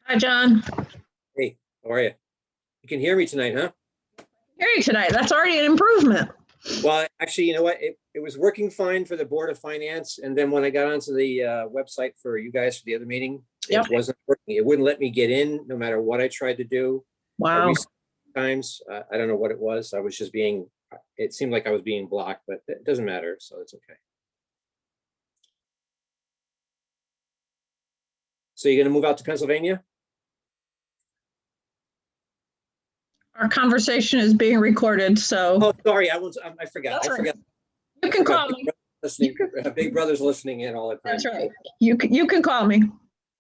Hi, John. Hey, how are you? You can hear me tonight, huh? Hear you tonight. That's already an improvement. Well, actually, you know what? It was working fine for the Board of Finance, and then when I got onto the website for you guys for the other meeting, Yep. it wasn't working. It wouldn't let me get in, no matter what I tried to do. I Wow. reset times. I don't know what it was. I was just being. It seemed like I was being blocked, but it doesn't matter, so it's okay. So you're going to move out to Pennsylvania? Our conversation is being recorded, so Oh, sorry, I forgot. That's I right. forgot. you I can forgot. call me. Listening, Big Brother's listening in all the time. That's right. You can call me.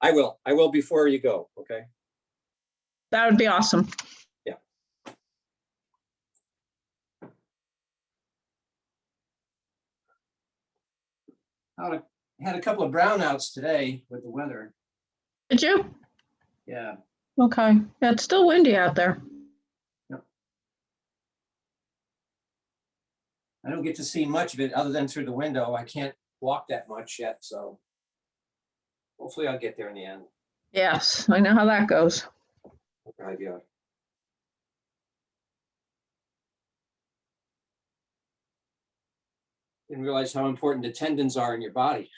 I will. I will before you go. Okay. That would be awesome. Yeah. I had a couple of brownouts today with the weather. Did you? Yeah. Okay. Yeah, it's still windy out there. Yep. I don't get to see much of it other than through the window. I can't walk that much yet, so hopefully I'll get there in the end. Yes, I know how that goes. Okay, yeah. Didn't realize how important the tendons are in your body.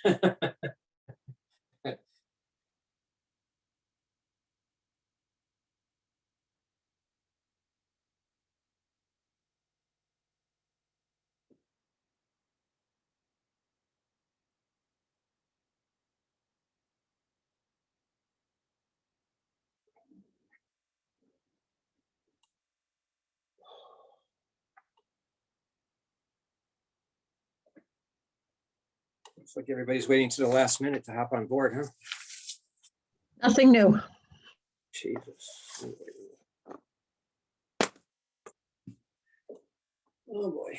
Looks like everybody's waiting to the last minute to hop on board, huh? Nothing new. Jesus. Oh boy.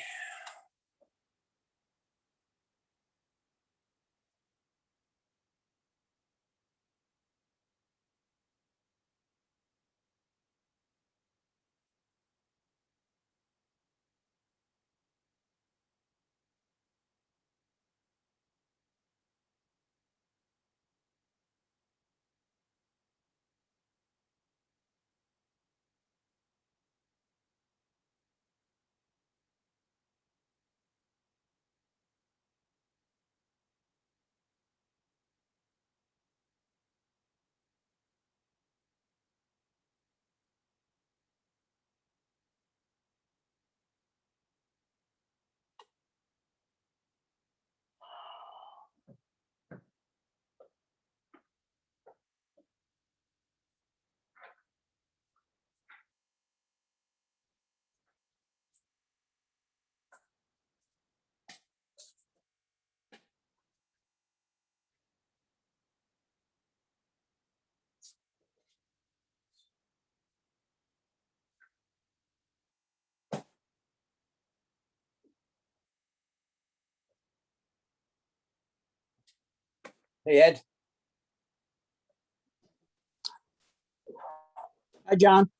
Hey, Ed. Hi, John.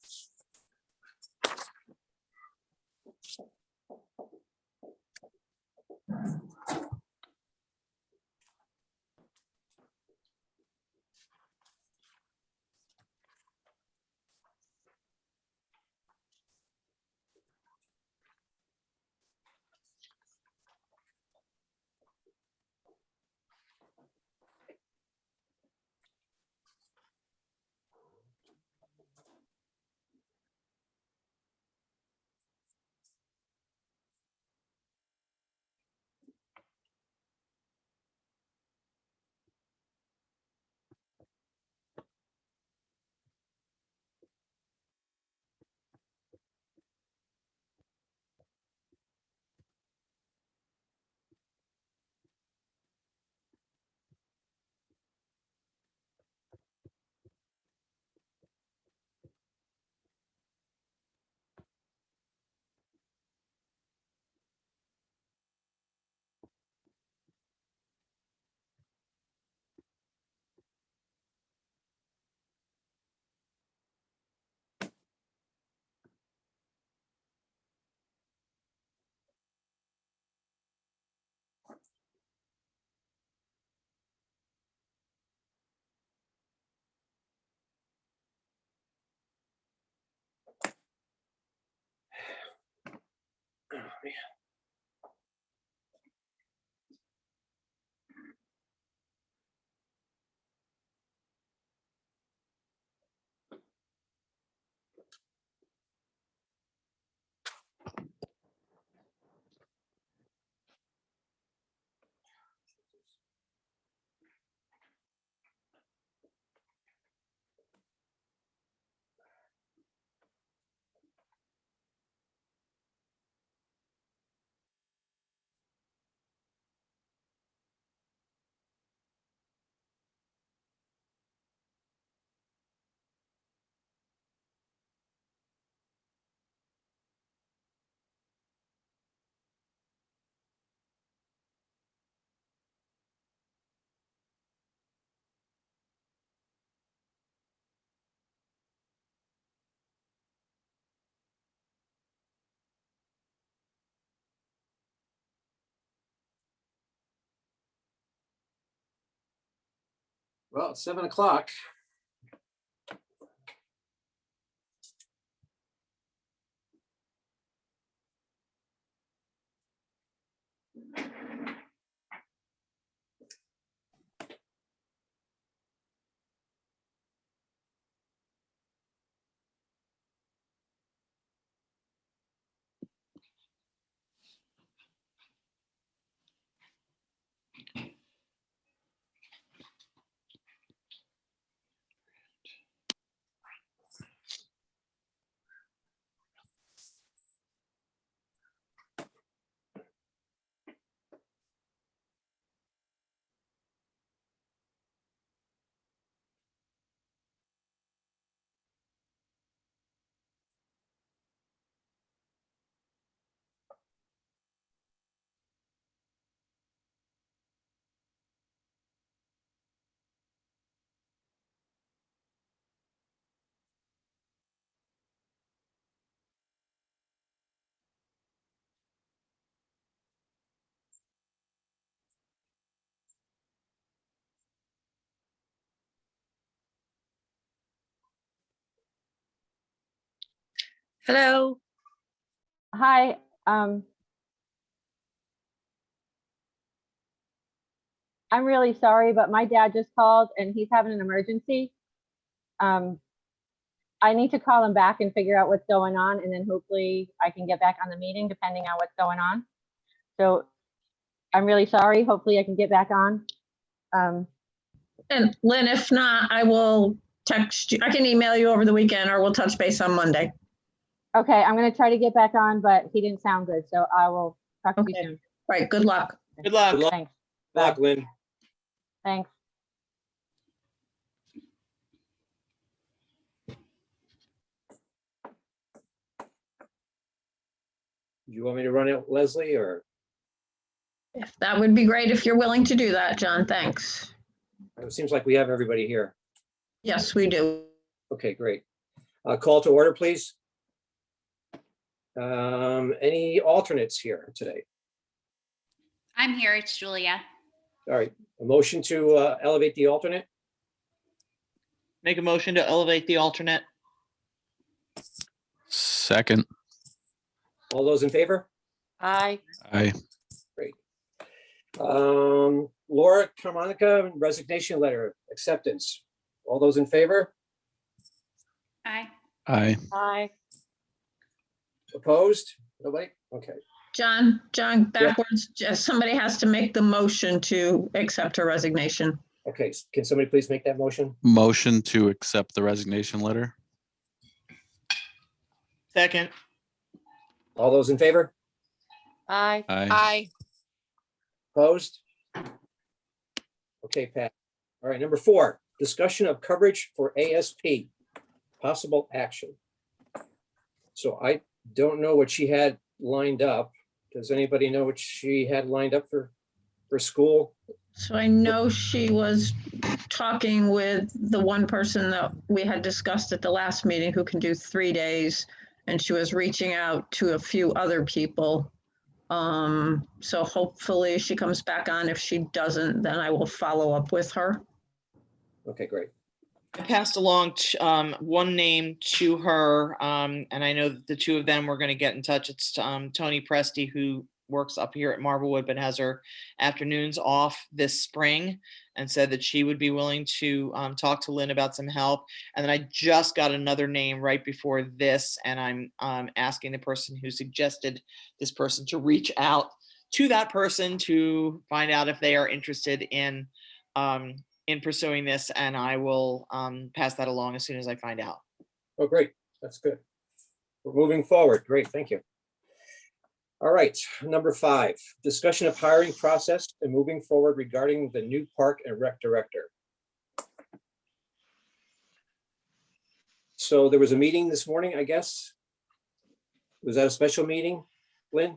Well, it's 7 o'clock. Hello. Hi, I'm really sorry, but my dad just called and he's having an emergency. I need to call him back and figure out what's going on, and then hopefully I can get back on the meeting depending on what's going on. So I'm really sorry. Hopefully I can get back on. And Lynn, if not, I will text you. I can email you over the weekend or we'll touch base on Monday. Okay, I'm gonna try to get back on, but he didn't sound good, so I will talk to you Okay. soon. Right, good luck. Good luck. Good luck, Thanks, good luck, Lynn. thanks. Do you want me to run it, Leslie, or? If that would be great if you're willing to do that, John, thanks. It seems like we have everybody here. Yes, we do. Okay, great. Call to order, please. Any alternates here today? I'm here. It's Julia. All right, a motion to elevate the alternate. Make a motion to elevate the alternate. Second. All those in favor? Aye. Aye. Great. Laura Carmonica, resignation letter acceptance. All those in favor? Aye. Aye. Aye. Opposed? Nobody? Okay. John, backwards, just somebody has to make the motion to accept her resignation. Okay, can somebody please make that motion? Motion to accept the resignation letter. Second. All those in favor? Aye. Aye. Opposed? Okay, Pat. All right, number 4, discussion of coverage for ASP, possible action. So I don't know what she had lined up. Does anybody know what she had lined up for school? So I know she was talking with the one person that we had discussed at the last meeting who can do 3 days, and she was reaching out to a few other people. So hopefully she comes back on. If she doesn't, then I will follow up with her. Okay, great. I passed along one name to her, and I know that the two of them were going to get in touch. It's Tony Presti, who works up here at Marblewood, but has her afternoons off this spring, and said that she would be willing to talk to Lynn about some help. And then I just got another name right before this, and I'm asking the person who suggested this person to reach out to that person to find out if they are interested in pursuing this, and I will pass that along as soon as I find out. Oh, great. That's good. We're moving forward. Great, thank you. All right, number 5, discussion of hiring process and moving forward regarding the new park and rec director. So there was a meeting this morning, I guess. Was that a special meeting, Lynn?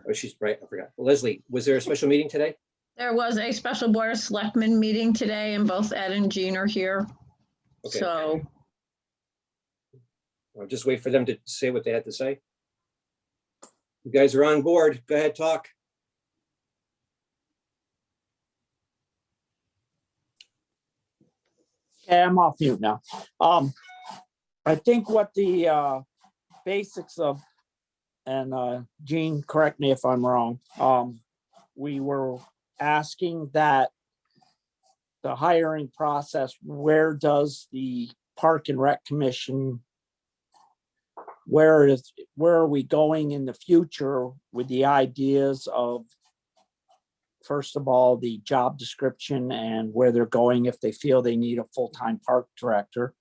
Oh, she's right, I forgot. Leslie, was there a special meeting today? There was a special Board of Selectmen meeting today and both Ed and Jean are here. Okay. So I'll just wait for them to say what they had to say. You guys are on board. Go ahead, talk. Okay, I'm off mute now. I think what the basics of, and Gene, correct me if I'm wrong. We were asking that the hiring process, where does the Park and Rec Commission, where are we going in the future with the ideas of, first of all, the job description and where they're going if they feel they need a full-time park director?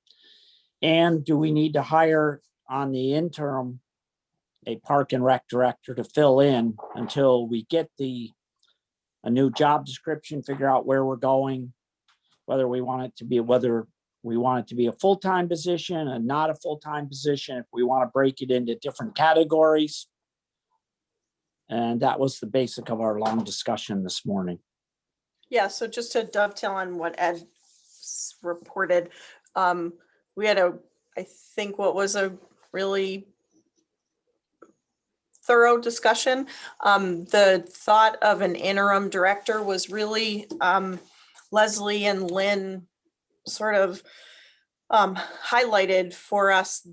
And do we need to hire on the interim a Park and Rec director to fill in until we get a new job description, figure out where we're going, whether we want it to be a full-time position and not a full-time position, if we want to break it into different categories. And that was the basic of our long discussion this morning. Yeah, so just to dovetail on what Ed reported, we had I think what was a really thorough discussion. The thought of an interim director was really Leslie and Lynn sort of highlighted for us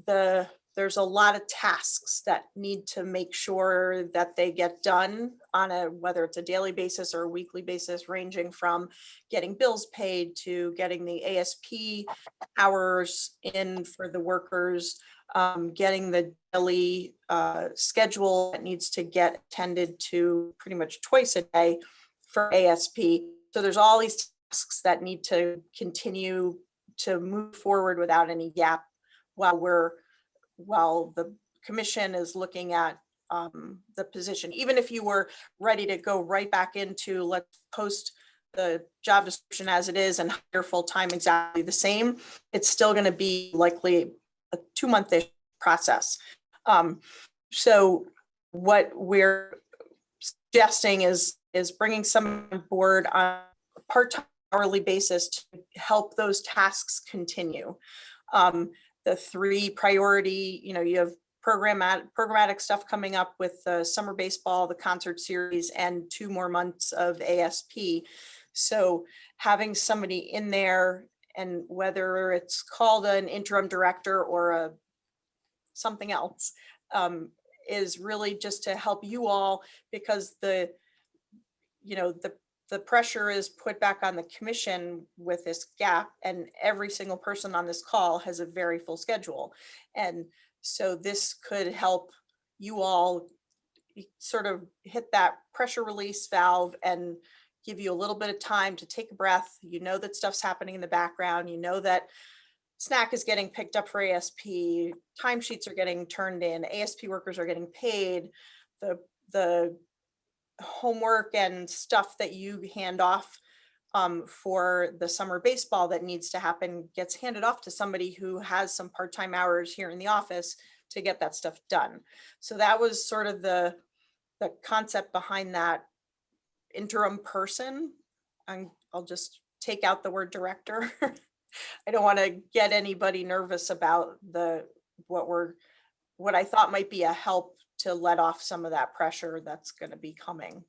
there's a lot of tasks that need to make sure that they get done on whether it's a daily basis or a weekly basis, ranging from getting bills paid to getting the ASP hours in for the workers, getting the daily schedule that needs to get attended to pretty much twice a day for ASP. So there's all these tasks that need to continue to move forward without any gap while the commission is looking at the position. Even if you were ready to go right back into let's post the job description as it is and hire full-time exactly the same, it's still going to be likely a 2-month-ish process. So what we're suggesting is bringing someone on board on a part-time hourly basis to help those tasks continue. The 3 priority, you have programmatic stuff coming up with the summer baseball, the concert series, and 2 more months of ASP. So having somebody in there, and whether it's called an interim director or something else, is really just to help you all, because the pressure is put back on the commission with this gap, and every single person on this call has a very full schedule. And so this could help you all sort of hit that pressure release valve and give you a little bit of time to take a breath. You know that stuff's happening in the background. You know that snack is getting picked up for ASP, timesheets are getting turned in, ASP workers are getting paid, the homework and stuff that you hand off for the summer baseball that needs to happen gets handed off to somebody who has some part-time hours here in the office to get that stuff done. So that was sort of the concept behind that interim person. I'll just take out the word director. I don't want to get anybody nervous about what I thought might be a help to let off some of that pressure that's going to be coming.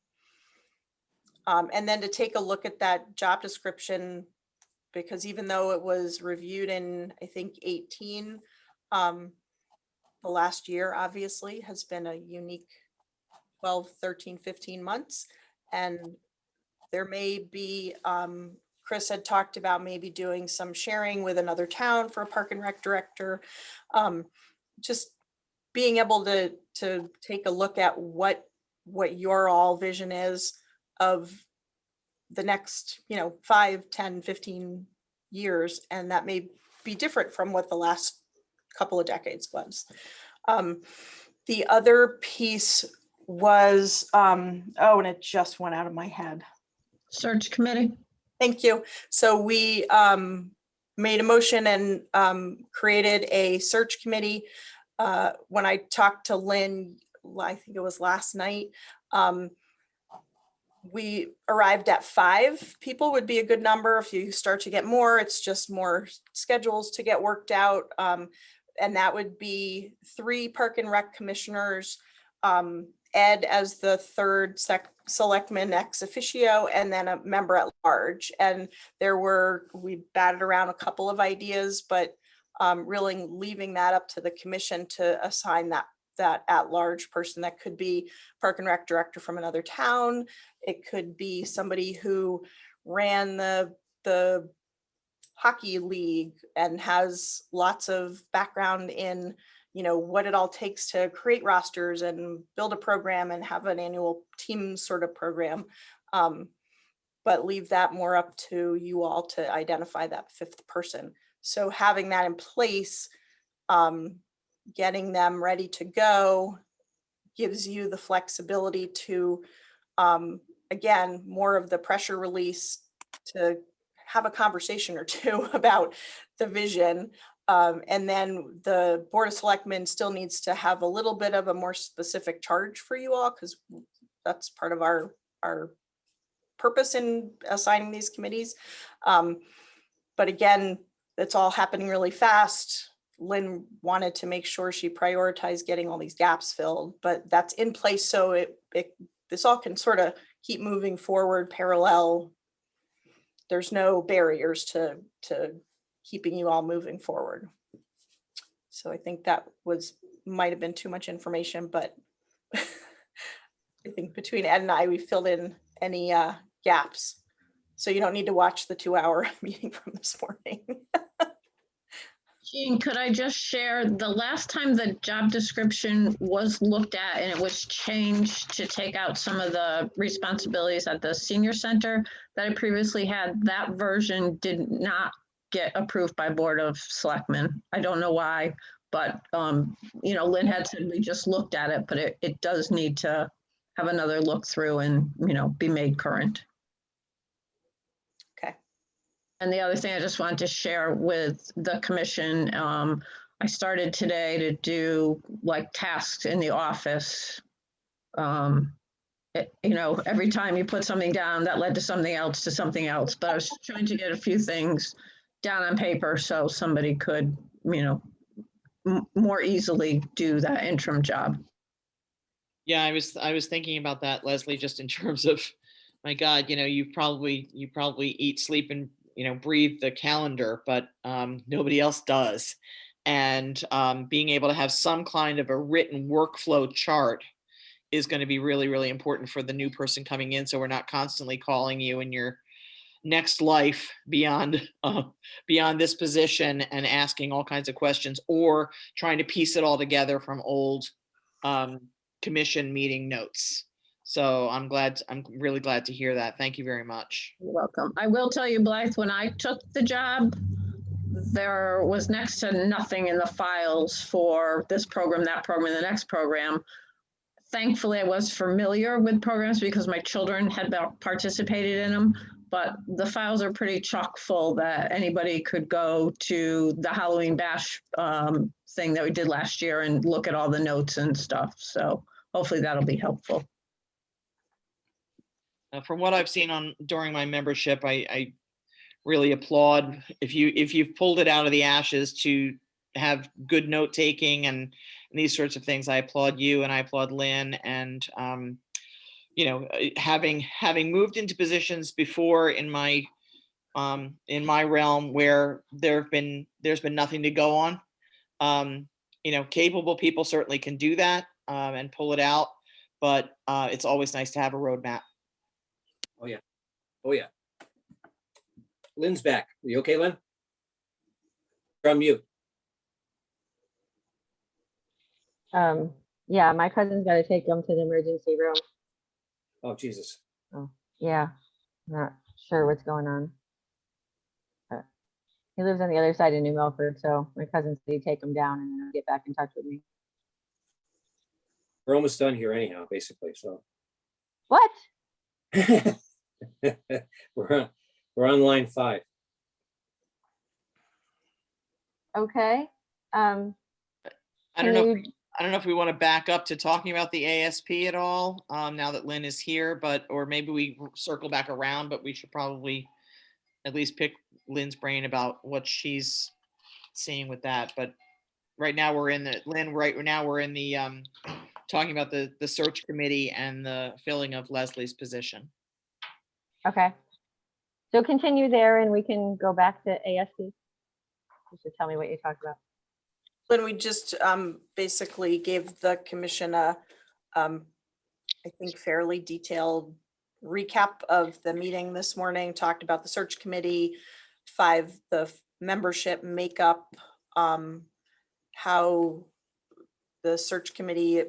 And then to take a look at that job description because even though it was reviewed in, I think, 18, the last year obviously has been a unique 12, 13, 15 months. And there may be, Chris had talked about maybe doing some sharing with another town for a park and rec director. Just being able to take a look at what your all vision is of the next, 5, 10, 15 years. And that may be different from what the last couple of decades was. The other piece was, and it just went out of my head. Search committee. Thank you. So we made a motion and created a search committee. When I talked to Lynn, I think it was last night, we arrived at 5 people would be a good number. If you start to get more, it's just more schedules to get worked out. And that would be 3 park and rec commissioners, Ed as the third selectman ex officio, and then a member at large. And we batted around a couple of ideas, but really leaving that up to the commission to assign that at-large person. That could be park and rec director from another town. It could be somebody who ran the hockey league and has lots of background in, what it all takes to create rosters and build a program and have an annual team sort of program. But leave that more up to you all to identify that 5th person. So having that in place, getting them ready to go gives you the flexibility to, again, more of the pressure release to have a conversation or two about the vision. And then the Board of Selectmen still needs to have a little bit of a more specific charge for you all, because that's part of our purpose in assigning these committees. But again, it's all happening really fast. Lynn wanted to make sure she prioritized getting all these gaps filled, but that's in place. So this all can sort of keep moving forward parallel. There's no barriers to keeping you all moving forward. So I think that might have been too much information, but I think between Ed and I, we filled in any gaps. So you don't need to watch the 2-hour meeting from this morning. Jean, could I just share, the last time the job description was looked at and it was changed to take out some of the responsibilities at the senior center that I previously had, that version did not get approved by Board of Selectmen. I don't know why, but Lynn had said we just looked at it, but it does need to have another look through and, be made current. And the other thing I just wanted to share with the commission, I started today to do like tasks in the office. Every time you put something down, that led to something else, but I was trying to get a few things down on paper so somebody could, more easily do that interim job. Yeah, I was thinking about that, Leslie, just in terms of, my God, you probably eat, sleep, and breathe the calendar, but nobody else does. And being able to have some kind of a written workflow chart is going to be really, really important for the new person coming in. So we're not constantly calling you in your next life beyond this position and asking all kinds of questions, or trying to piece it all together from old commission meeting notes. So I'm really glad to hear that. Thank you very much. You're welcome. I will tell you, Blythe, when I took the job, there was next to nothing in the files for this program, that program, the next program. Thankfully, I was familiar with programs because my children had participated in them, but the files are pretty chock full that anybody could go to the Halloween Bash thing that we did last year and look at all the notes and stuff. So hopefully that'll be helpful. From what I've seen during my membership, I really applaud if you've pulled it out of the ashes to have good note taking and these sorts of things. I applaud you and I applaud Lynn. And having moved into positions before in my in my realm where there's been nothing to go on. Capable people certainly can do that and pull it out, but it's always nice to have a roadmap. Oh, yeah. Oh, yeah. Lynn's back. Are you okay, Lynn? You're on mute. Yeah, my cousin's got to take them to the emergency room. Oh, Jesus. Yeah, not sure what's going on. He lives on the other side of New Milford, so my cousin said he'd take him down and then get back in touch with me. We're almost done here anyhow, basically, so. What? We're on line 5. Okay. I Can don't know. you, I don't know if we want to back up to talking about the ASP at all, now that Lynn is here, or maybe we circle back around, but we should probably at least pick Lynn's brain about what she's seeing with that. But right now we're in the, Lynn, right now we're in the, talking about the search committee and the filling of Leslie's position. okay. So continue there and we can go back to ASP. Just to tell me what you talked about. When we just basically gave the commission a, I think, fairly detailed recap of the meeting this morning, talked about the search committee, the membership makeup, how the search committee,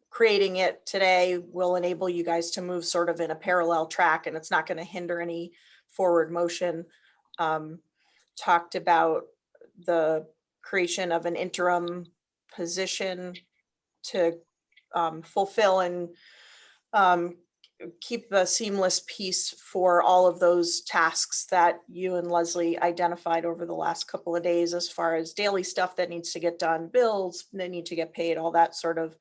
creating it today will enable you guys to move sort of in a parallel track, and it's not going to hinder any forward motion. Talked about the creation of an interim position to fulfill and keep a seamless piece for all of those tasks that you and Leslie identified over the last couple of days, as far as daily stuff that needs to get done, bills that need to get paid, all that sort of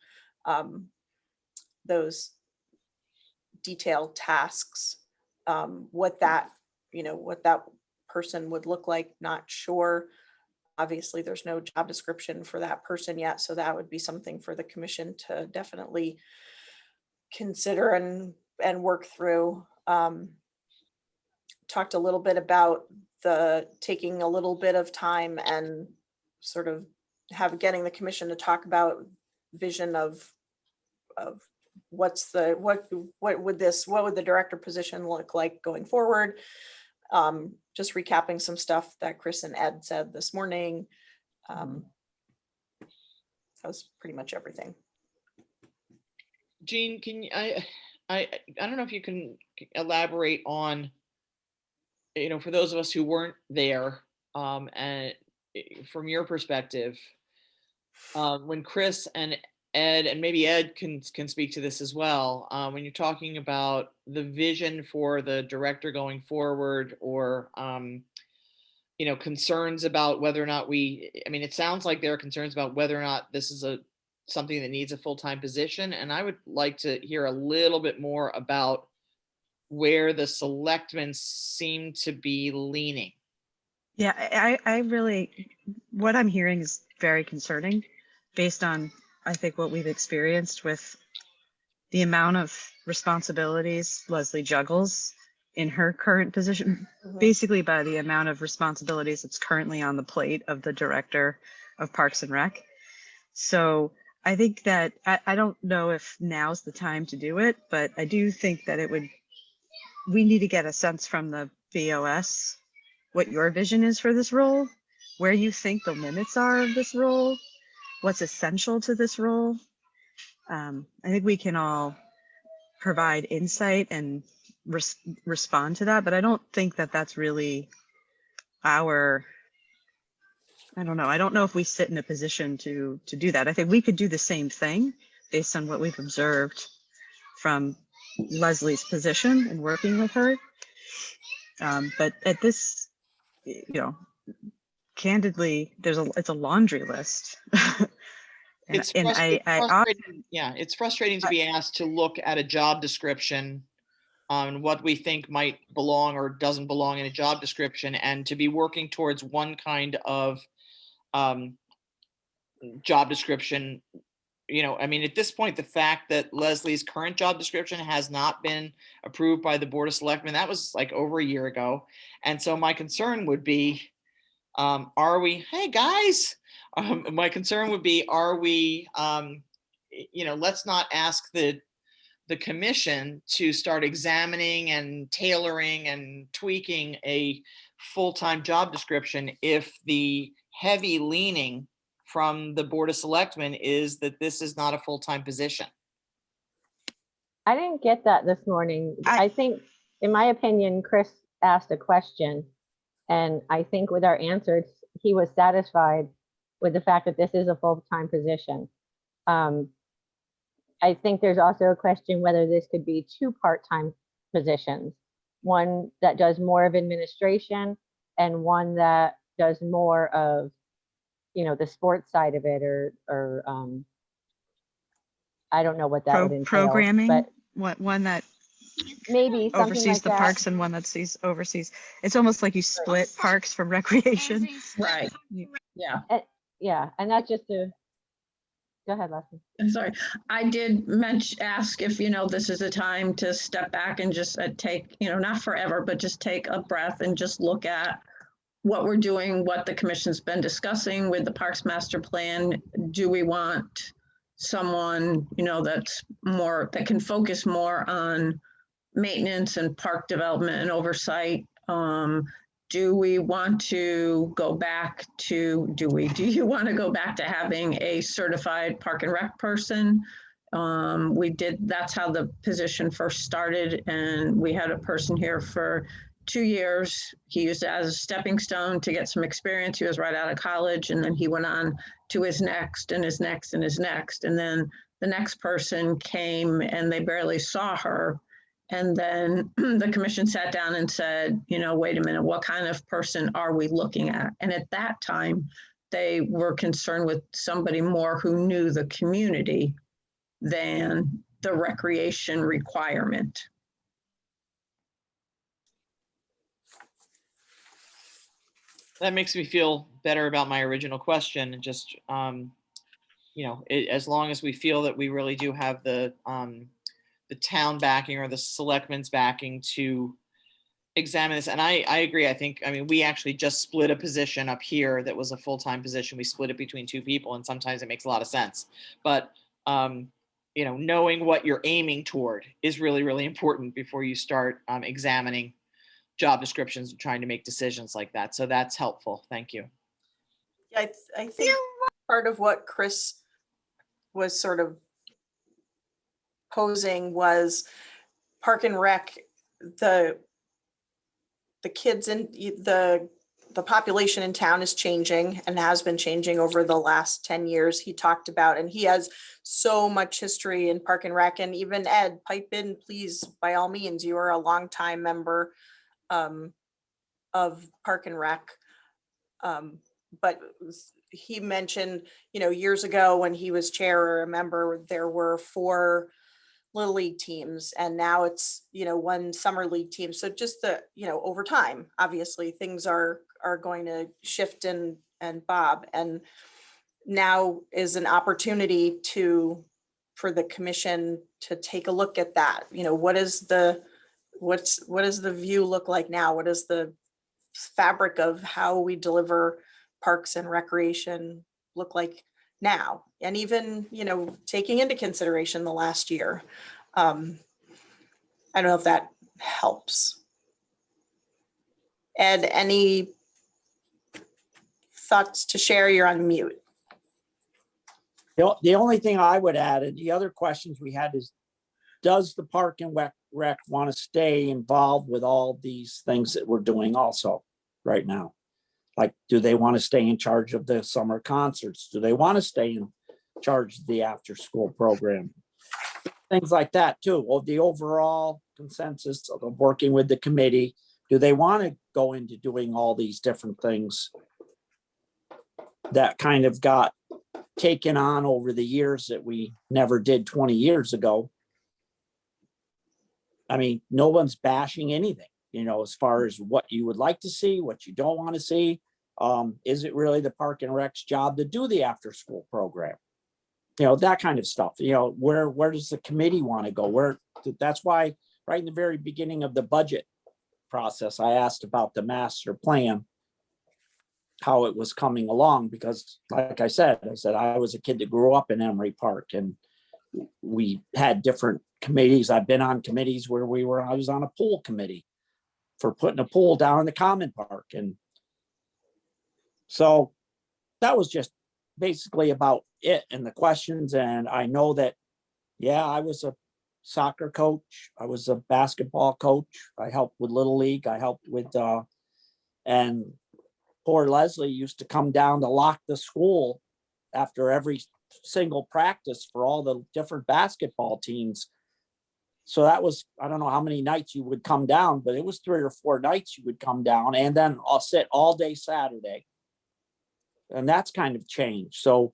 those detailed tasks. What that person would look like, not sure. Obviously, there's no job description for that person yet, so that would be something for the commission to definitely consider and work through. Talked a little bit about taking a little bit of time and sort of getting the commission to talk about vision of what would the director position look like going forward. Just recapping some stuff that Chris and Ed said this morning. That was pretty much everything. Jean, can you, I don't know if you can elaborate on, for those of us who weren't there, and from your perspective, when Chris and Ed, and maybe Ed can speak to this as well, when you're talking about the vision for the director going forward, or concerns about whether or not it sounds like there are concerns about whether or not this is something that needs a full-time position. And I would like to hear a little bit more about where the selectmen seem to be leaning. Yeah, I really, what I'm hearing is very concerning based on, I think, what we've experienced with the amount of responsibilities Leslie juggles in her current position, basically by the amount of responsibilities that's currently on the plate of the director of Parks and Rec. So I think that, I don't know if now's the time to do it, but I do think that we need to get a sense from the BOS what your vision is for this role, where you think the limits are of this role, what's essential to this role. I think we can all provide insight and respond to that, but I don't think that that's really I don't know. I don't know if we sit in a position to do that. I think we could do the same thing based on what we've observed from Leslie's position and working with her. But at this, candidly, it's a laundry list. It's frustrating. Yeah, it's frustrating to be asked to look at a job description on what we think might belong or doesn't belong in a job description, and to be working towards one kind of job description I mean, at this point, the fact that Leslie's current job description has not been approved by the Board of Selectmen, that was like over a year ago. And so my concern would be, hey guys, my concern would be, let's not ask the commission to start examining and tailoring and tweaking a full-time job description if the heavy leaning from the Board of Selectmen is that this is not a full-time position. I didn't get that this morning. I- I think, in my opinion, Chris asked a question. And I think with our answers, he was satisfied with the fact that this is a full-time position. I think there's also a question whether this could be 2 part-time positions. One that does more of administration and one that does more of, the sports side of it, or I don't know what that would entail. Programming, but one that maybe something oversees like the that. parks and one that oversees. It's almost like you split parks from recreation. Right. Yeah. Yeah, and that's just go ahead, Leslie. I'm sorry. I did ask if, this is a time to step back and just take, not forever, but just take a breath and just look at what we're doing, what the commission's been discussing with the Parks Master Plan. Do we want someone, that can focus more on maintenance and park development and oversight? Do we want to go back to, do you want to go back to having a certified park and rec person? That's how the position first started, and we had a person here for 2 years. He used it as a stepping stone to get some experience. He was right out of college, and then he went on to his next and his next and his next. And then the next person came and they barely saw her. And then the commission sat down and said, wait a minute, what kind of person are we looking at? And at that time, they were concerned with somebody more who knew the community than the recreation requirement. That makes me feel better about my original question, and just, as long as we feel that we really do have the town backing or the selectmen's backing to examine this. And I agree. We actually just split a position up here that was a full-time position. We split it between 2 people, and sometimes it makes a lot of sense. But, knowing what you're aiming toward is really, really important before you start examining job descriptions and trying to make decisions like that. So that's helpful. Thank you. Yeah, I think part of what Chris was sort of posing was Park and Rec, the kids in the population in town is changing and has been changing over the last 10 years. He talked about, and he has so much history in Park and Rec, and even Ed, pipe in, please, by all means. You are a longtime member of Park and Rec. But he mentioned, years ago when he was chair or a member, there were 4 Little League teams, and now it's, 1 summer league team. So just over time, obviously things are going to shift and bob, and now is an opportunity for the commission to take a look at that. What does the view look like now? What is the fabric of how we deliver parks and recreation look like now? And even, taking into consideration the last year. I don't know if that helps. Ed, any thoughts to share? You're on mute. The only thing I would add, and the other questions we had is, does the Park and Rec want to stay involved with all these things that we're doing also right now? Like, do they want to stay in charge of the summer concerts? Do they want to stay in charge of the after-school program? Things like that too. Well, the overall consensus of working with the committee, do they want to go into doing all these different things that kind of got taken on over the years that we never did 20 years ago? I mean, no one's bashing anything, as far as what you would like to see, what you don't want to see. Is it really the Park and Rec's job to do the after-school program? that kind of stuff, where does the committee want to go? That's why right in the very beginning of the budget process, I asked about the master plan, how it was coming along, because like I said, I was a kid that grew up in Emery Park, and we had different committees. I've been on committees where I was on a pool committee for putting a pool down in the common park. And so that was just basically about it and the questions. And I know that, yeah, I was a soccer coach. I was a basketball coach. I helped with Little League. I helped with, and poor Leslie used to come down to lock the school after every single practice for all the different basketball teams. So that was, I don't know how many nights you would come down, but it was 3 or 4 nights you would come down, and then I'll sit all day Saturday. And that's kind of changed. So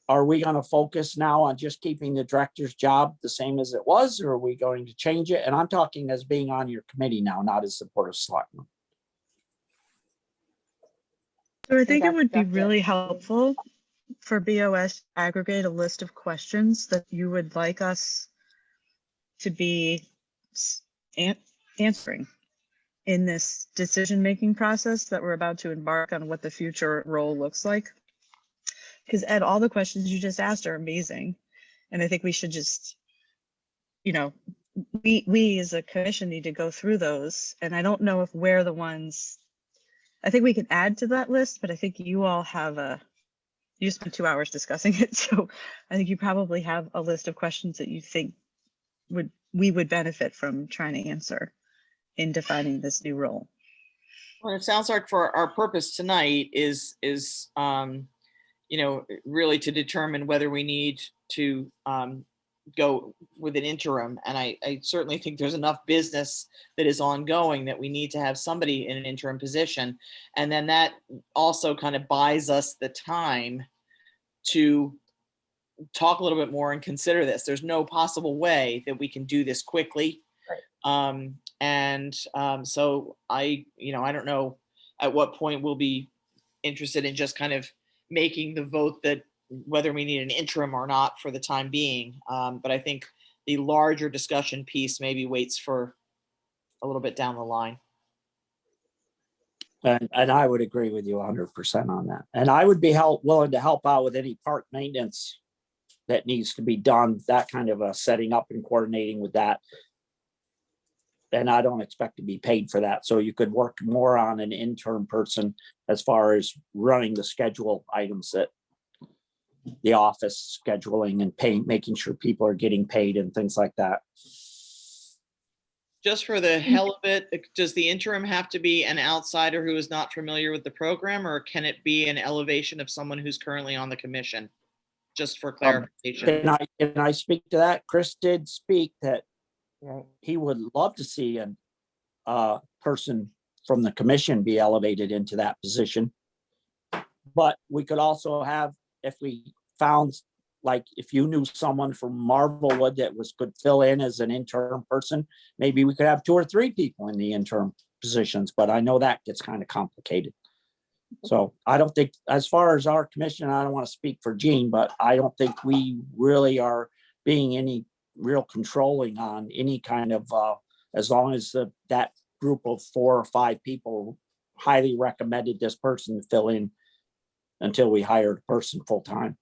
are we going to focus now on just keeping the director's job the same as it was, or are we going to change it? And I'm talking as being on your committee now, not as the Board of Selectmen. So I think it that's would be definitely- really helpful for BOS to aggregate a list of questions that you would like us to be answering in this decision-making process that we're about to embark on, what the future role looks like. Because Ed, all the questions you just asked are amazing. And I think we should just, we as a commission need to go through those. And I don't know if we're the ones, I think we can add to that list, but I think you all have you spent 2 hours discussing it. So I think you probably have a list of questions that you think we would benefit from trying to answer in defining this new role. Well, it sounds like for our purpose tonight is really to determine whether we need to go with an interim. And I certainly think there's enough business that is ongoing that we need to have somebody in an interim position. And then that also kind of buys us the time to talk a little bit more and consider this. There's no possible way that we can do this quickly. Right. So I don't know at what point we'll be interested in just kind of making the vote that whether we need an interim or not for the time being. But I think the larger discussion piece maybe waits for a little bit down the line. And I would agree with you 100% on that. And I would be willing to help out with any park maintenance that needs to be done, that kind of a setting up and coordinating with that. And I don't expect to be paid for that. So you could work more on an intern person as far as running the schedule items, that the office scheduling and paying, making sure people are getting paid and things like that. Just for the hell of it, does the interim have to be an outsider who is not familiar with the program, or can it be an elevation of someone who's currently on the commission? Just for clarification. Can I speak to that? Chris did speak that Right. he would love to see a person from the commission be elevated into that position. But we could also have, if we found, like, if you knew someone from Marvelwood that could fill in as an interim person, maybe we could have 2 or 3 people in the interim positions, but I know that gets kind of complicated. So I don't think, as far as our commission, I don't want to speak for Gene, but I don't think we really are being any real controlling on any kind of, as long as that group of 4 or 5 people highly recommended this person to fill in until we hired a person full time.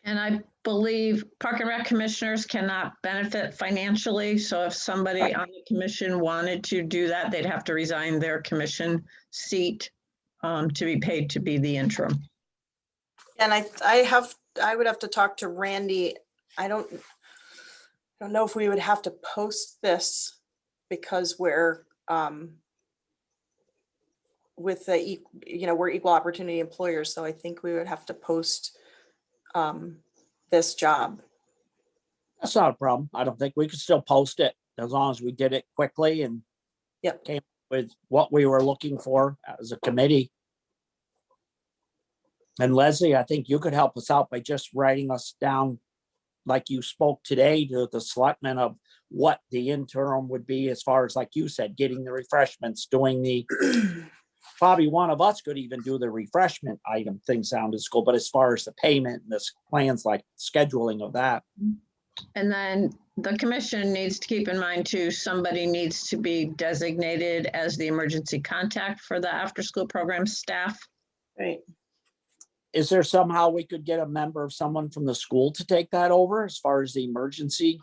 And I believe Park and Rec commissioners cannot benefit financially. So if somebody on the commission wanted to do that, they'd have to resign their commission seat to be paid to be the interim. And I would have to talk to Randy. I don't know if we would have to post this because we're with the, we're equal opportunity employers. So I think we would have to post this job. That's not a problem. I don't think we could still post it as long as we did it quickly and Yep. came with what we were looking for as a committee. And Leslie, I think you could help us out by just writing us down, like you spoke today to the selectmen, of what the interim would be, as far as, like you said, getting the refreshments, doing the probably one of us could even do the refreshment item things down to school, but as far as the payment and this plans like scheduling of that. And then the commission needs to keep in mind too, somebody needs to be designated as the emergency contact for the after-school program staff. Right. Is there somehow we could get a member of someone from the school to take that over as far as the emergency?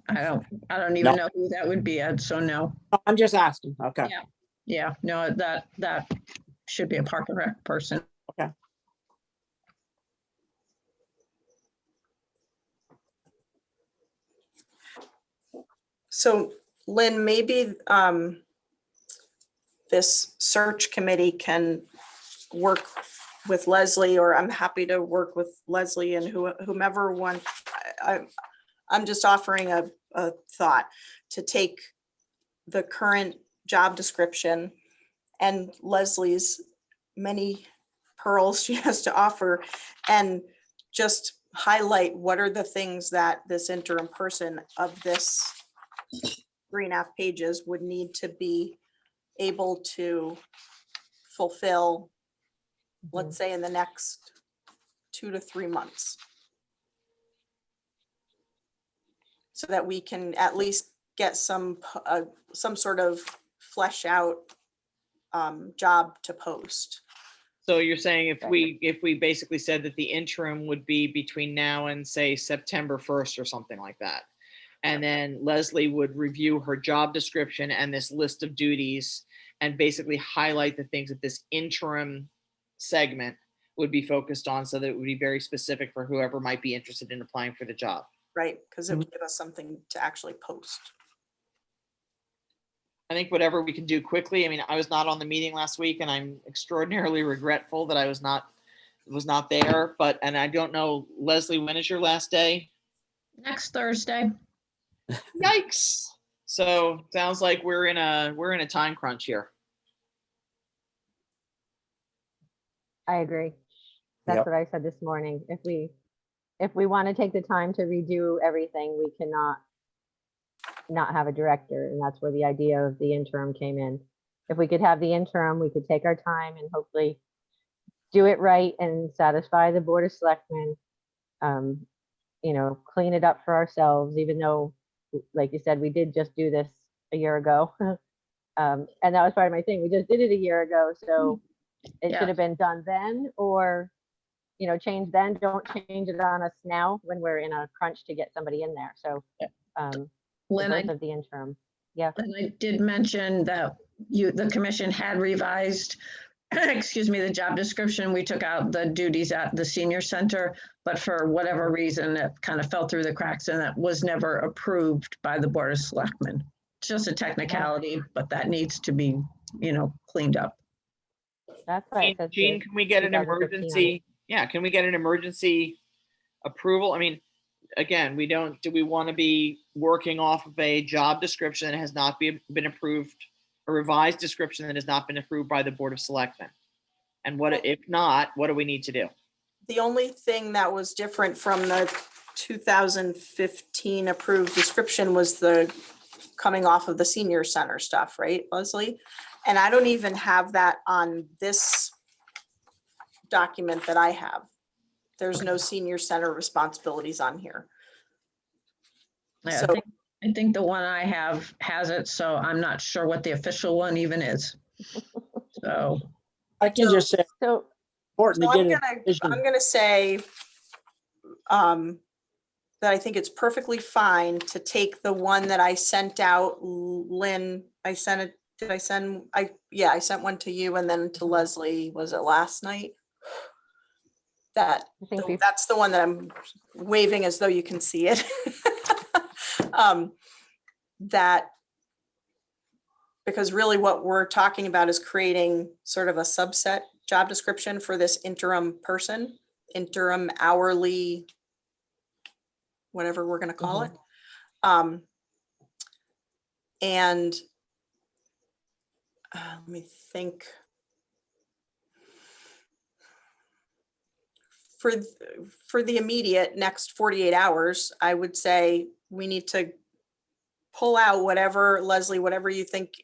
I don't even No. know who that would be, Ed, so no. I'm just asking. Okay. Yeah, no, that should be a Park and Rec person. So Lynn, maybe this search committee can work with Leslie, or I'm happy to work with Leslie and whomever wants. I'm just offering a thought to take the current job description and Leslie's many pearls she has to offer and just highlight what are the things that this interim person of this 3.5 pages would need to be able to fulfill, let's say in the next 2 to 3 months. So that we can at least get some sort of flesh out job to post. So you're saying if we basically said that the interim would be between now and say September 1st or something like that. And then Leslie would review her job description and this list of duties and basically highlight the things that this interim segment would be focused on so that it would be very specific for whoever might be interested in applying for the job. Right, because it would give us something to actually post. I think whatever we can do quickly. I mean, I was not on the meeting last week and I'm extraordinarily regretful that I was not there, and I don't know, Leslie, when is your last day? Next Thursday. Yikes. So sounds like we're in a time crunch here. I agree. That's Yep. what I said this morning. If we want to take the time to redo everything, we cannot not have a director. And that's where the idea of the interim came in. If we could have the interim, we could take our time and hopefully do it right and satisfy the Board of Selectmen. Clean it up for ourselves, even though, like you said, we did just do this a year ago. And that was part of my thing. We just did it a year ago. So it Yeah. should have been done then, or change then. Don't change it on us now when we're in a crunch to get somebody in there. So the Lynn, birth of the interim. Yeah. and I did mention that the commission had revised, excuse me, the job description. We took out the duties at the senior center, but for whatever reason, it kind of fell through the cracks and that was never approved by the Board of Selectmen. It's just a technicality, but that needs to be, cleaned up. That's why it says. Gene, can we get an 2015 on it. emergency? Yeah, can we get an emergency approval? I mean, again, do we want to be working off of a job description that has not been approved, a revised description that has not been approved by the Board of Selectmen? And if not, what do we need to do? The only thing that was different from the 2015 approved description was the coming off of the senior center stuff, right, Leslie? And I don't even have that on this document that I have. There's no senior center responsibilities on here. Yeah, So- I think the one I have has it, so I'm not sure what the official one even is. So, I can just say, So important So to I'm get gonna, a vision. I'm gonna say that I think it's perfectly fine to take the one that I sent out, Lynn, I sent it, I sent one to you and then to Leslie, was it last night? I think we That's the one that I'm waving as though you can see it. Because really what we're talking about is creating sort of a subset job description for this interim person, interim hourly, whatever we're gonna call it. And let me think. For the immediate next 48 hours, I would say we need to pull out whatever, Leslie, whatever you think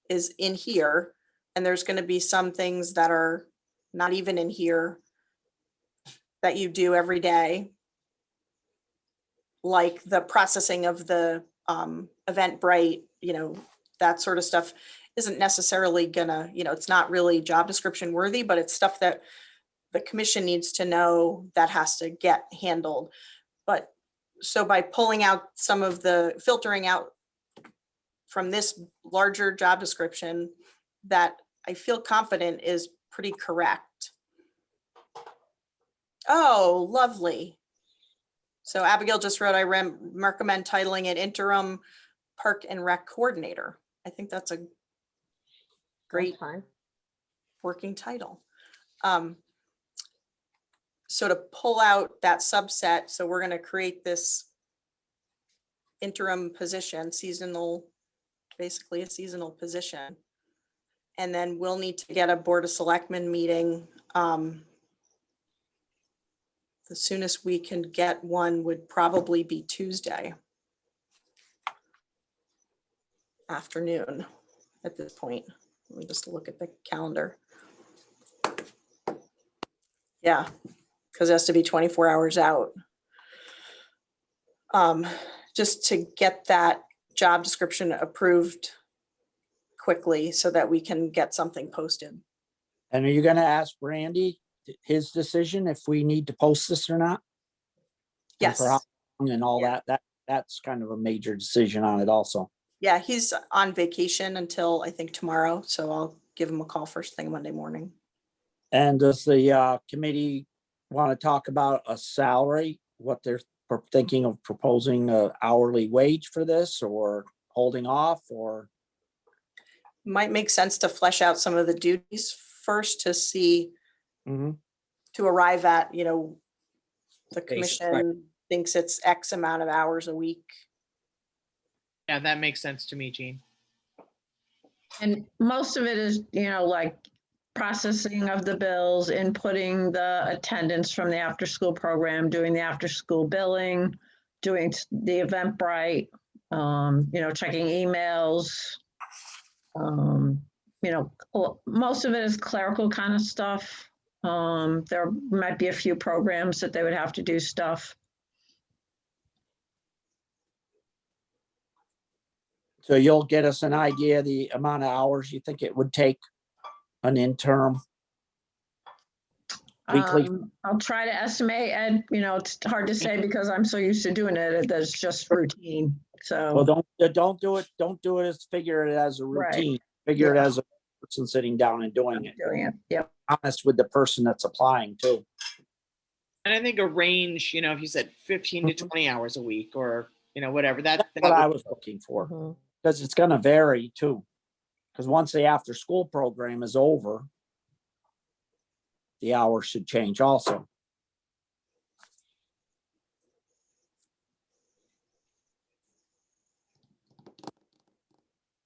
is in here And there's going to be some things that are not even in here that you do every day, like the processing of the Eventbrite, that sort of stuff isn't necessarily gonna, it's not really job description worthy, but it's stuff that the commission needs to know that has to get handled. But so by pulling out some of the filtering out from this larger job description, that I feel confident is pretty correct. Oh, lovely. So Abigail just wrote, I recommend titling it Interim Park and Rec Coordinator. I think that's a That's great fine. working title. So to pull out that subset, so we're going to create this interim position, seasonal, basically a seasonal position. And then we'll need to get a Board of Selectmen meeting. The soonest we can get one would probably be Tuesday afternoon at this point. Let me just look at the calendar. Yeah, because it has to be 24 hours out. Just to get that job description approved quickly so that we can get something posted. And are you gonna ask Randy his decision if we need to post this or not? And Yes. for how long and all Yeah. that's kind of a major decision on it also. Yeah, he's on vacation until I think tomorrow, so I'll give him a call first thing Monday morning. And does the committee want to talk about a salary, what they're thinking of proposing a hourly wage for this or holding off or? Might make sense to flesh out some of the duties first to see, Mhm. to arrive at, the Basic, right. commission thinks it's X amount of hours a week. Yeah, that makes sense to me, Jean. And most of it is, like processing of the bills, inputting the attendance from the after-school program, doing the after-school billing, doing the Eventbrite, checking emails. Most of it is clerical kind of stuff. There might be a few programs that they would have to do stuff. So you'll get us an idea of the amount of hours you think it would take an interim weekly? I'll try to estimate, and it's hard to say because I'm so used to doing it. That's just routine. Well, So don't do it as figure it as a Right. routine. Figure it Yeah. as a person sitting down and doing it. doing it. Yep. Honest with the person that's applying too. And I think a range, if you said 15 to Mhm. 20 hours a week or, whatever, that That's what I would- was looking for, Mhm. because it's gonna vary too. Because once the after-school program is over, the hours should change also.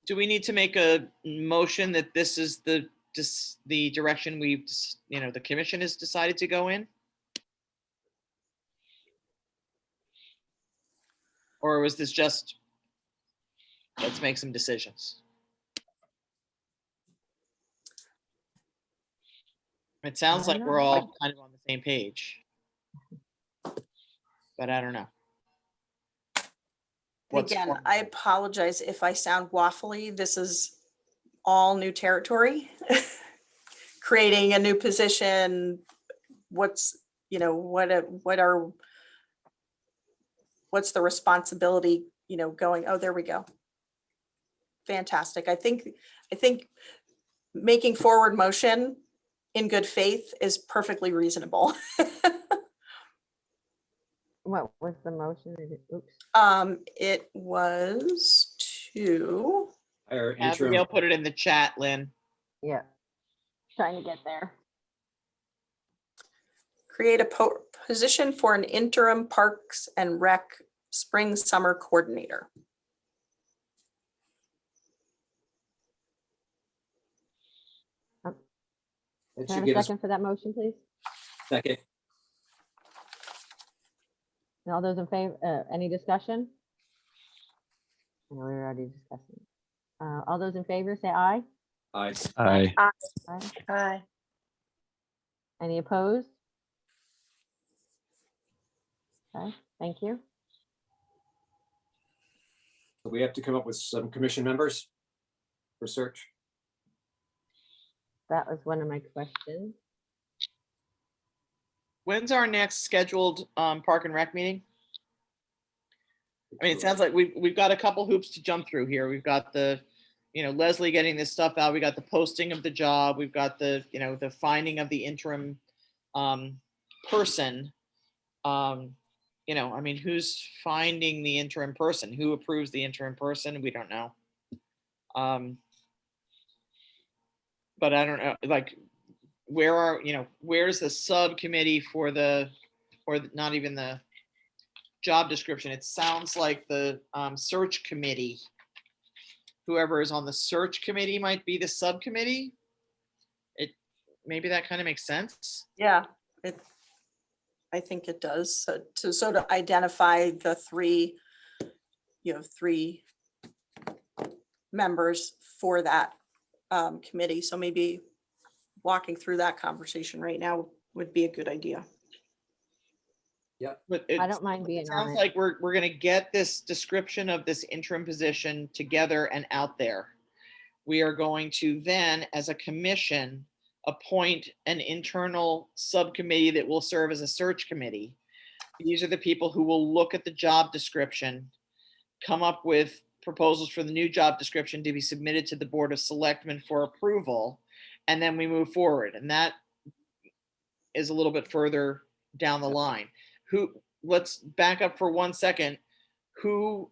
do we need to make a motion that this is the direction we've, the commission has decided to go in? Or was this just, let's make some decisions? It sounds I like don't we're know. all kind of on the same page. But I don't know. What's Again, formal? I apologize if I sound waffly. This is all new territory. Creating a new position, what's the responsibility, going, oh, there we go. Fantastic. I think making forward motion in good faith is perfectly reasonable. What was the motion? Oops. It was to, Hire Abigail interim, put it in the chat, Lynn. Yeah. Trying to get there. create a position for an interim Parks and Rec spring summer coordinator. it Can I should have give a us second for that motion, please? second. And all those in favor, any discussion? No, we were already discussing. All those in favor, say aye. Aye. Aye. Aye. Any opposed? Okay, thank you. So we have to come up with some commission members for search. That was one of my questions. When's our next scheduled Park and Rec meeting? I mean, it sounds like we've got a couple hoops to jump through here. We've got the, Leslie getting this stuff out. We got the posting of the job. We've got the, the finding of the interim person. I mean, who's finding the interim person? Who approves the interim person? We don't know. But I don't know, like, where's the subcommittee for not even the job description? It sounds like the search committee. Whoever is on the search committee might be the subcommittee. Maybe that kind of makes sense. Yeah, I think it does. So to sort of identify the three members for that committee. So maybe walking through that conversation right now would be a good idea. But I don't mind it being on sounds it. like we're going to get this description of this interim position together and out there. We are going to then, as a commission, appoint an internal subcommittee that will serve as a search committee. These are the people who will look at the job description, come up with proposals for the new job description to be submitted to the Board of Selectmen for approval, and then we move forward. And that is a little bit further down the line. Let's back up for 1 second. Who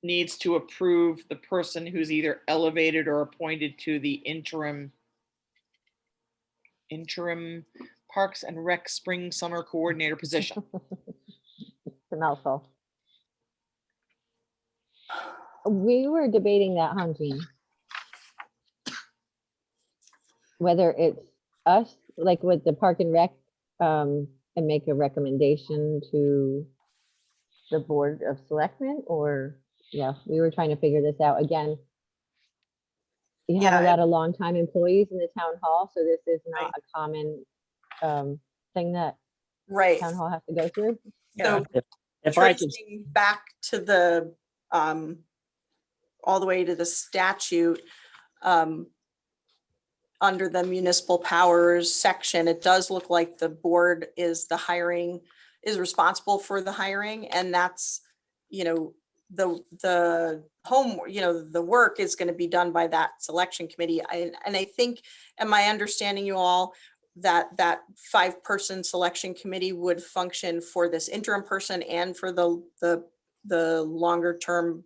needs to approve the person who's either elevated or appointed to the interim Parks and Rec Spring Summer Coordinator position? It's a mouthful. We were debating that, huh, Jean? Whether it's us, like with the Park and Rec, and make a recommendation to the Board of Selectmen, or, yeah, we were trying to figure this out. Again, you have a Yeah, lot of longtime employees in the town hall, so this is not Right. a common thing that Right. town hall has to go through. So If I can, tracing back to the, all the way to the statute, under the municipal powers section, it does look like the board is responsible for the hiring, and that's, the the work is going to be done by that selection committee. And I think, am I understanding you all, that 5-person selection committee would function for this interim person and for the longer term,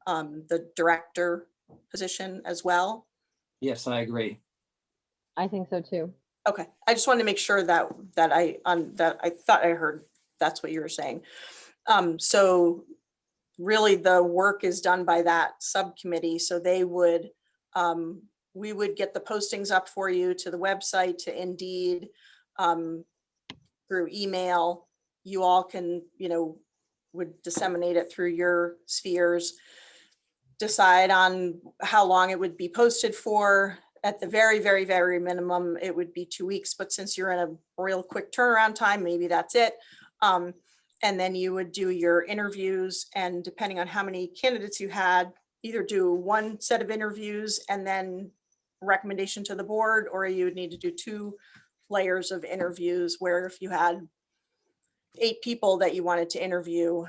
the director position as well? Yes, I agree. I think so too. Okay, I just wanted to make sure that I thought I heard that's what you were saying. So really the work is done by that subcommittee, so they would, we would get the postings up for you to the website, to Indeed, through email. You all can, would disseminate it through your spheres, decide on how long it would be posted for. At the very, very, very minimum, it would be 2 weeks, but since you're in a real quick turnaround time, maybe that's it. And then you would do your interviews, and depending on how many candidates you had, either do one set of interviews and then recommendation to the board, or you would need to do 2 layers of interviews, where if you had 8 people that you wanted to interview,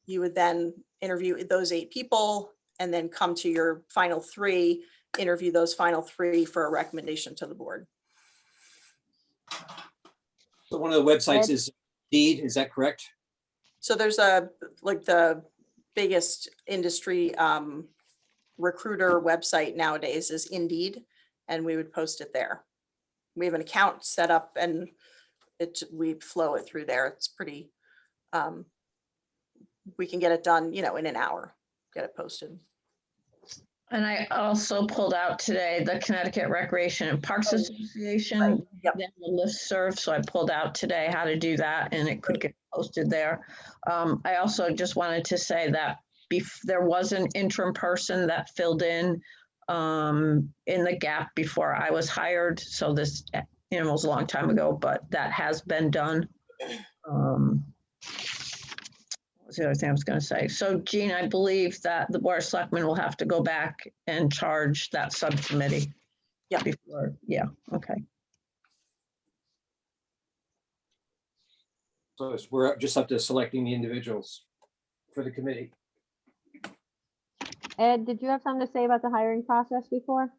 you would then interview those 8 people and then come to your final 3, interview those final 3 for a recommendation to the board. So one of the websites is Indeed, is that correct? So there's like the biggest industry recruiter website nowadays is Indeed, and we would post it there. We have an account set up, and we flow it through there. It's pretty, we can get it done, in an hour, get it posted. And I also pulled out today the Connecticut Recreation and Parks Right. Association. Yep. They have a listserv, so I pulled out today how to do that, and it could get posted there. I also just wanted to say that there was an interim person that filled in in the gap before I was hired. So this, was a long time ago, but that has been done. What was the other thing I was going to say? So Jean, I believe that the Board of Selectmen will have to go back and charge that subcommittee. Yeah. Before, yeah, okay. So we're just up to selecting the individuals for the committee. Ed, did you have something to say about the hiring process before?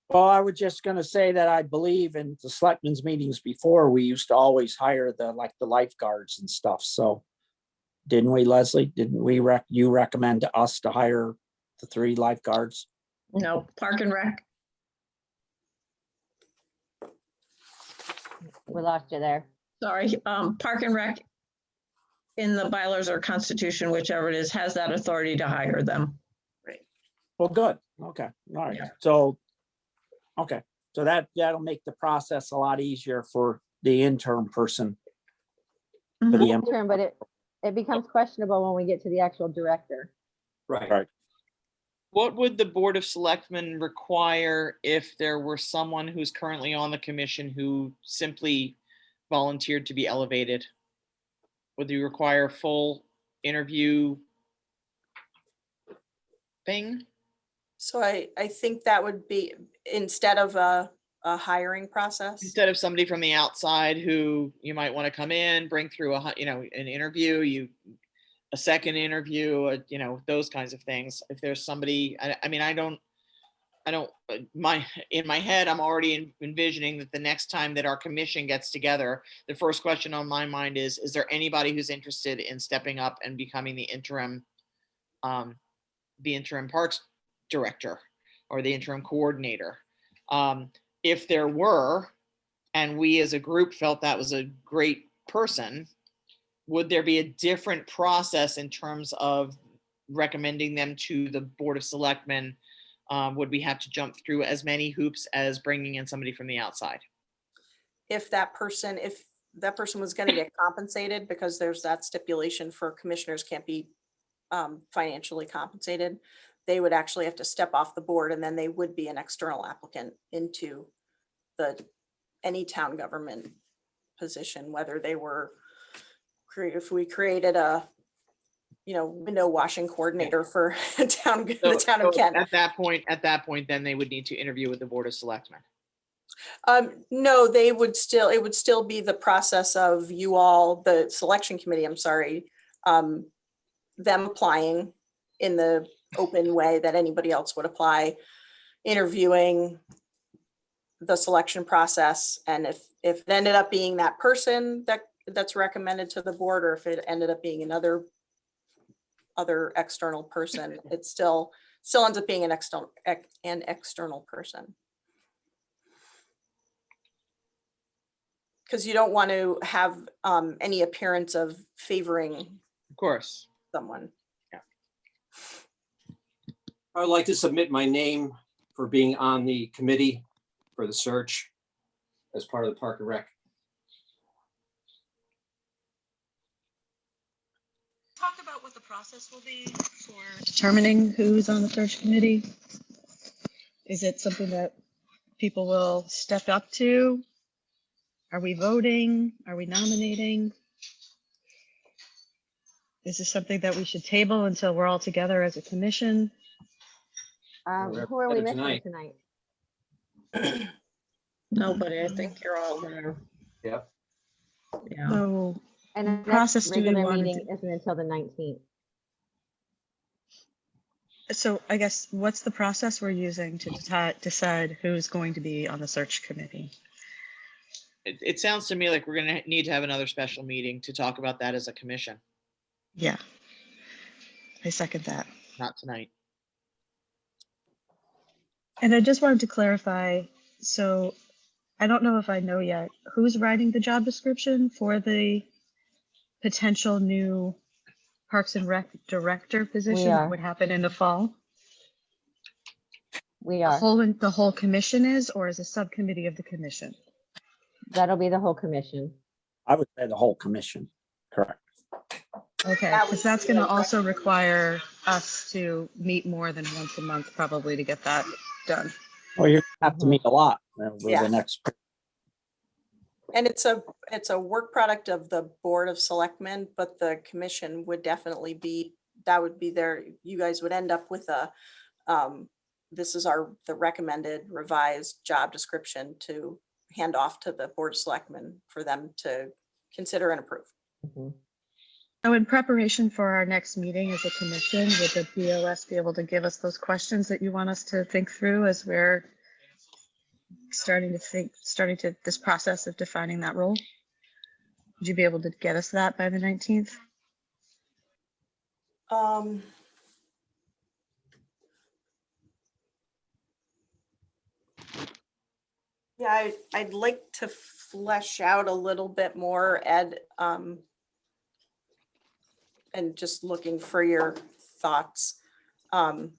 Well, I was just gonna say that I believe in the selectmen's meetings before, we used to always hire the lifeguards and stuff, so. Didn't we, Leslie? Didn't you recommend to us to hire the 3 lifeguards? No, Park and Rec. We lost you there. Sorry, Park and Rec in the bylaws or constitution, whichever it is, has that authority to hire them. Well, good. Okay, all right. Yeah. So, okay, so that'll make the process a lot easier for the interim person. For the em- Interim, but it becomes questionable when we get to the actual director. Right. What would the Board of Selectmen require if there were someone who's currently on the commission who simply volunteered to be elevated? Would you require a full interview thing? So I think that would be instead of a hiring process. Instead of somebody from the outside who you might want to come in, bring through an interview, a second interview, those kinds of things. If there's somebody, in my head, I'm already envisioning that the next time that our commission gets together, the first question on my mind is there anybody who's interested in stepping up and becoming the interim parks director or the interim coordinator? If there were, and we as a group felt that was a great person, would there be a different process in terms of recommending them to the Board of Selectmen? Would we have to jump through as many hoops as bringing in somebody from the outside? If that person was going to get compensated, because there's that stipulation for commissioners can't be financially compensated, they would actually have to step off the board, and then they would be an external applicant into any town government position, whether they were if we created a window washing coordinator for the town of Kent. At that point, then they would need to interview with the Board of Selectmen. No, it would still be the process of you all, the selection committee, I'm sorry, them applying in the open way that anybody else would apply, interviewing, the selection process. And if it ended up being that person that's recommended to the board, or if it ended up being another external person, it still ends up being an external person. Because you don't want to have any appearance of favoring, Of course. someone. I would like to submit my name for being on the committee for the search as part of the Park and Rec. Talk about what the process will be for determining who's on the search committee. Is it something that people will step up to? Are we voting? Are we nominating? Is this something that we should table until we're all together as a commission? Who are we missing Tonight. tonight? Nobody, I think you're all there. Yep. Yeah. So, And the Process next do we regular want to meeting do? isn't until the 19th. so I guess what's the process we're using to decide who's going to be on the search committee? It sounds to me like we're going to need to have another special meeting to talk about that as a commission, Yeah, I second that. not tonight. And I just wanted to clarify, so I don't know if I know yet, who's writing the job description for the potential new Parks and Rec director position that are. would happen in the fall? We The are. whole commission is, or is a subcommittee of the commission? That'll be the whole commission. I would say the whole commission, correct. Okay, That because would that's be going to a also require us to meet more than once a month, probably, to get that done. Well, you're gonna have to meet a lot over Yeah. the next. And it's a work product of the Board of Selectmen, but the commission would definitely be, that would be there. You guys would end up with a, this is the recommended revised job description to hand off to the Board of Selectmen for them to consider and approve. Mhm. So in preparation for our next meeting as a commission, would the BOS be able to give us those questions that you want us to think through as we're starting to this process of defining that role? Would you be able to get us that by the 19th? Yeah, I'd like to flesh out a little bit more, Ed, and just looking for your thoughts of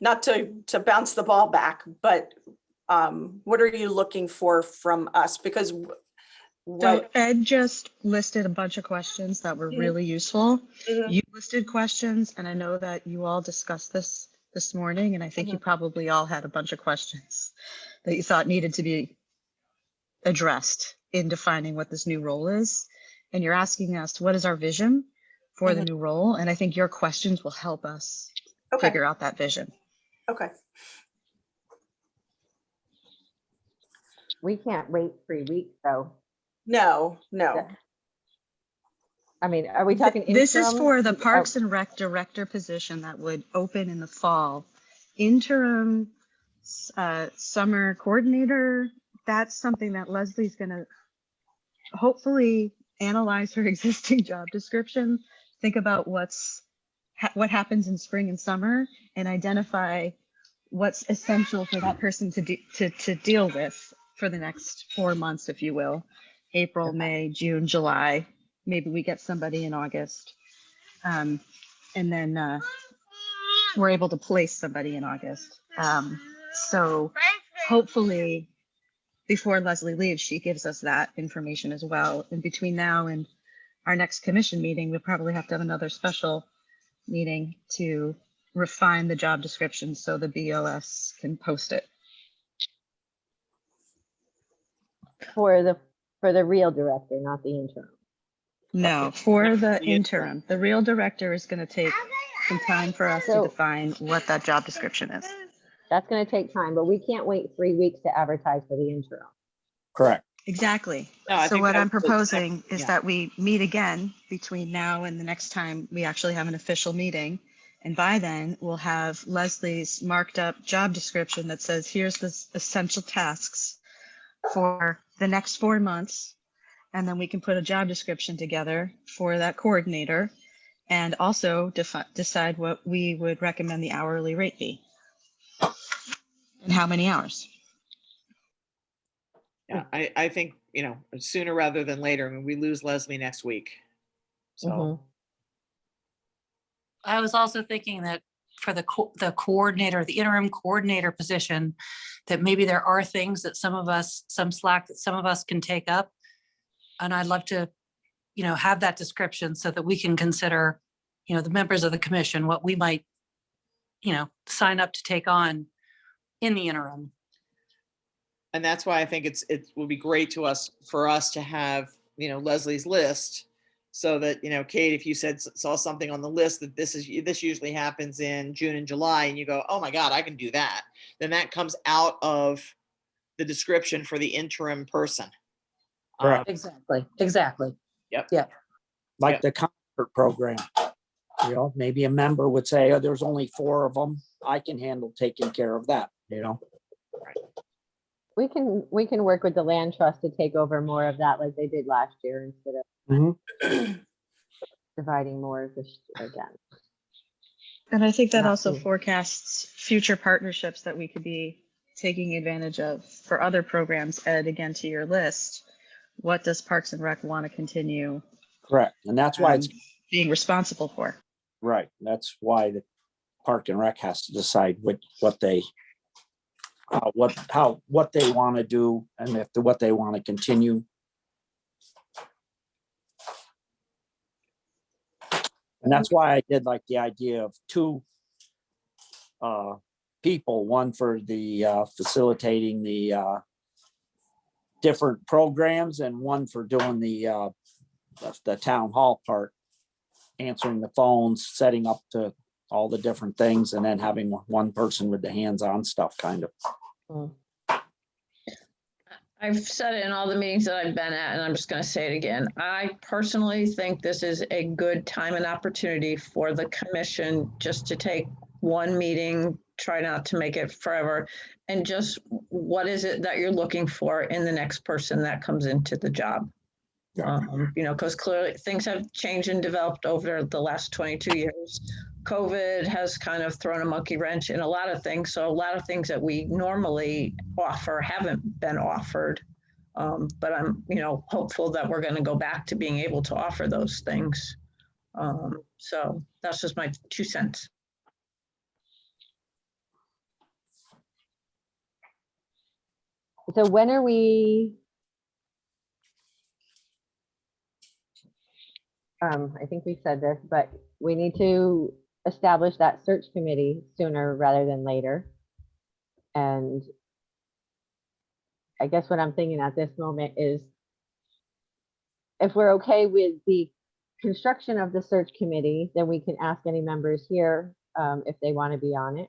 not to bounce the ball back, but what are you looking for from us? Because So what, Ed just listed a bunch of questions that were Mhm. really useful. Mhm. You listed questions, and I know that you all discussed this morning, and I think you probably all had a bunch of questions that you thought needed to be addressed in defining what this new role is. And you're asking us, what is our vision for the new role? And I think your questions will help us okay, figure out that vision. okay. We can't wait 3 weeks, though. No. I mean, are we talking This is interim? for the Oh, Parks and Rec director position that would open in the fall. Interim summer coordinator, that's something that Leslie's going to hopefully analyze her existing job description, think about what happens in spring and summer, and identify what's essential for that person to deal with for the next 4 months, if you will. April, May, June, July. Maybe we get somebody in August. And then we're able to place somebody in August. So hopefully before Leslie leaves, she gives us that information as well. And between now and our next commission meeting, we'll probably have to have another special meeting to refine the job description so the BOS can post it. for the real director, not the interim. No, for the interim, the real director is going to take some time for us to So- define what that job description is. That's going to take time, but we can't wait 3 weeks to advertise for the interim. Correct. Exactly. No, I So think what that I'm was the proposing next- is yeah. that we meet again between now and the next time we actually have an official meeting. And by then, we'll have Leslie's marked up job description that says, here's the essential tasks for the next 4 months. And then we can put a job description together for that coordinator and also decide what we would recommend the hourly rate be. And how many hours. Yeah, I think, sooner rather than later. I mean, we lose Leslie next week. So, Mhm. I was also thinking that for the coordinator, the interim coordinator position, that maybe there are things that some slack that some of us can take up. And I'd love to, have that description so that we can consider, the members of the commission, what we might, sign up to take on in the interim. and that's why I think it will be great for us to have, Leslie's list. So that, Kate, if you saw something on the list that this usually happens in June and July, and you go, oh my God, I can do that. Then that comes out of the description for the interim person. Correct. Exactly. Like the comfort program. Maybe a member would say, oh, there's only 4 of them. I can handle taking care of that, We can work with the land trust to take over more of that like they did last year instead of Mhm. dividing more of this again. And I think that Not also to- forecasts future partnerships that we could be taking advantage of for other programs. Ed, again, to your list, what does Parks and Rec want to continue Correct. And that's why it's being responsible for? right. That's why the Park and Rec has to decide what they want to do and what they want to continue. And that's why I did like the idea of two people, one for the facilitating the different programs and one for doing the town hall part, answering the phones, setting up to all the different things, and then having one person with the hands-on stuff kind of. Mm. I've said it in all the meetings that I've been at, and I'm just going to say it again. I personally think this is a good time and opportunity for the commission just to take one meeting, try not to make it forever, and just what is it that you're looking for in the next person that comes into the job? Yeah. Because clearly things have changed and developed over the last 22 years. COVID has kind of thrown a monkey wrench in a lot of things. So a lot of things that we normally offer haven't been offered. But I'm, hopeful that we're going to go back to being able to offer those things. So that's just my 2 cents. So when are we? I think we said this, but we need to establish that search committee sooner rather than later. And I guess what I'm thinking at this moment is if we're okay with the construction of the search committee, then we can ask any members here if they want to be on it.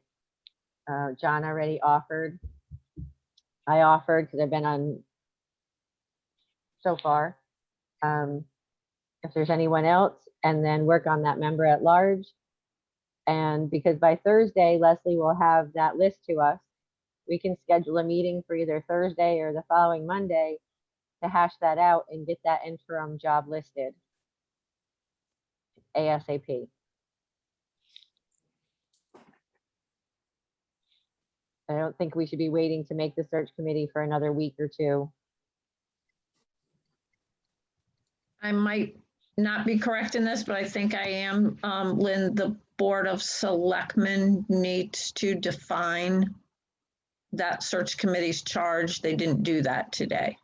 John already offered. I offered because I've been on so far. If there's anyone else, and then work on that member at large. And because by Thursday, Leslie will have that list to us, we can schedule a meeting for either Thursday or the following Monday to hash that out and get that interim job listed ASAP. I don't think we should be waiting to make the search committee for another week or two. I might not be correct in this, but I think I am, Lynn, the Board of Selectmen needs to define that search committee's charge. They didn't do that today.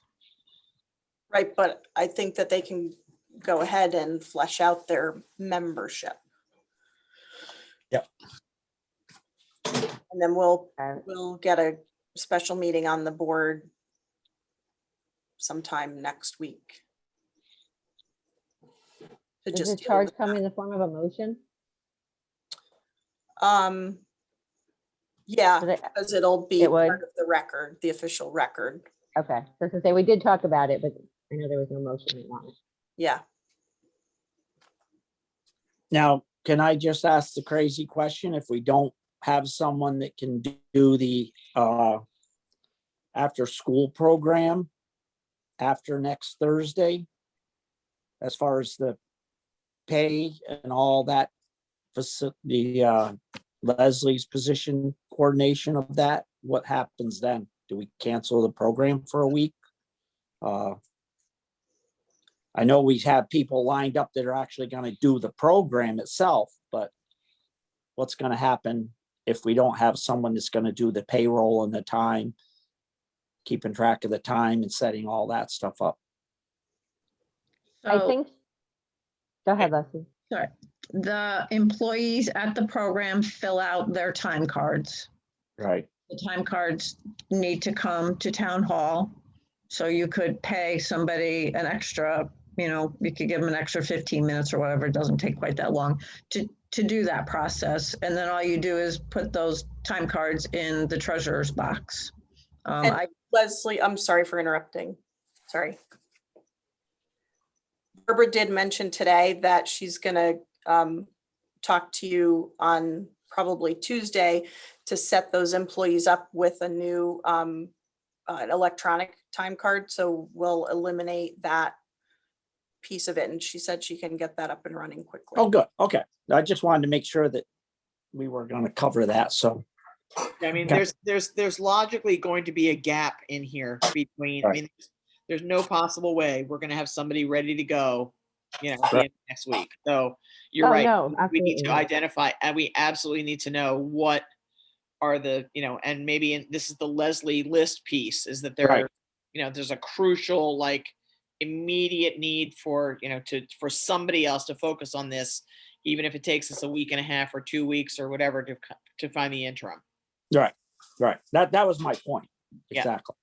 Right, but I think that they can go ahead and flesh out their membership. Yep. And then we'll get a special meeting on the board sometime next week. To Does the just deal charge with come that. in the form of a motion? Yeah, Does it- because it'll be it would? part of the record, the official record. Okay, so to say, we did talk about it, but I know there was no motion on it. Yeah. Now, can I just ask the crazy question? If we don't have someone that can do the after school program after next Thursday, as far as the pay and all that, the Leslie's position coordination of that, what happens then? Do we cancel the program for a week? I know we have people lined up that are actually going to do the program itself, but what's going to happen if we don't have someone that's going to do the payroll and the time, keeping track of the time and setting all that stuff up? I So, think, go ahead, Leslie. sorry, the employees at the program fill out their time cards. Right. The time cards need to come to town hall. So you could pay somebody an extra, you could give them an extra 15 minutes or whatever. It doesn't take quite that long to do that process. And then all you do is put those time cards in the treasurer's box. And Leslie, I'm sorry for interrupting. Sorry. Barbara did mention today that she's going to talk to you on probably Tuesday to set those employees up with a new electronic time card. So we'll eliminate that piece of it. And she said she can get that up and running quickly. Oh, good. Okay. I just wanted to make sure that we were going to cover that. So I mean, Okay. there's logically going to be a gap in here between, I Right. mean, there's no possible way we're gonna have somebody ready to go, the end of next week. So you're Oh, right. no, We need absolutely to not. identify, and we absolutely need to know what are the, and maybe this is the Leslie list piece, is that there Right. are, there's a crucial, like, immediate need for, for somebody else to focus on this even if it takes us a week and a half or 2 weeks or whatever to find the interim. Right, right. That was my point. Yeah. Exactly.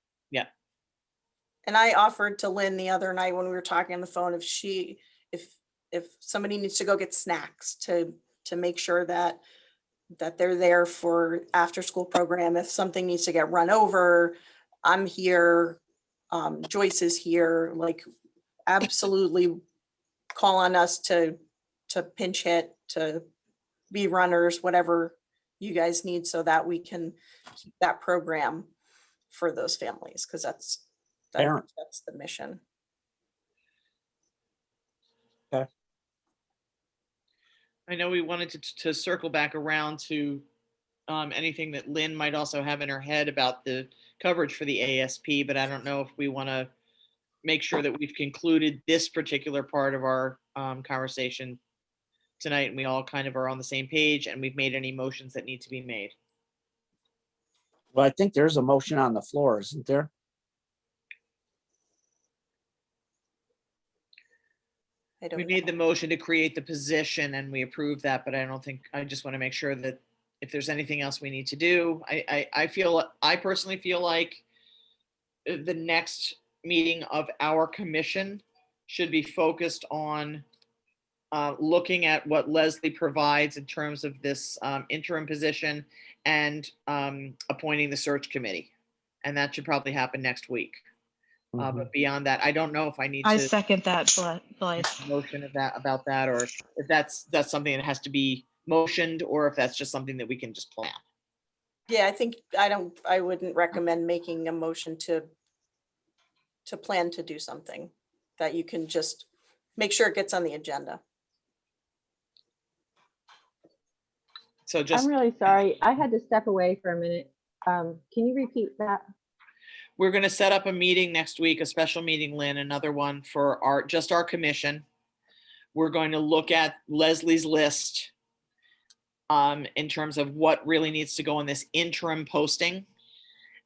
And I offered to Lynn the other night when we were talking on the phone, if somebody needs to go get snacks to make sure that they're there for after school program, if something needs to get run over, I'm here. Joyce is here, like absolutely call on us to pinch hit, to be runners, whatever you guys need so that we can keep that program for those families, because that's Parents. the mission. I know we wanted to circle back around to anything that Lynn might also have in her head about the coverage for the ASP, but I don't know if we want to make sure that we've concluded this particular part of our conversation tonight and we all kind of are on the same page and we've made any motions that need to be made. Well, I think there's a motion on the floor, isn't there? I don't We know. made the motion to create the position and we approved that, but I don't think, I just want to make sure that if there's anything else we need to do, I personally feel like the next meeting of our commission should be focused on looking at what Leslie provides in terms of this interim position and appointing the search committee. And that should probably happen next week. But beyond that, I don't know if I need I to second that, Blythe. motion about that, or if that's something that has to be motioned, or if that's just something that we can just plan. Yeah, I think I wouldn't recommend making a motion to plan to do something, that you can just make sure it gets on the agenda. So just, I'm really sorry. I had to step away for a minute. Can you repeat that? we're going to set up a meeting next week, a special meeting, Lynn, another one for our commission. We're going to look at Leslie's list in terms of what really needs to go in this interim posting.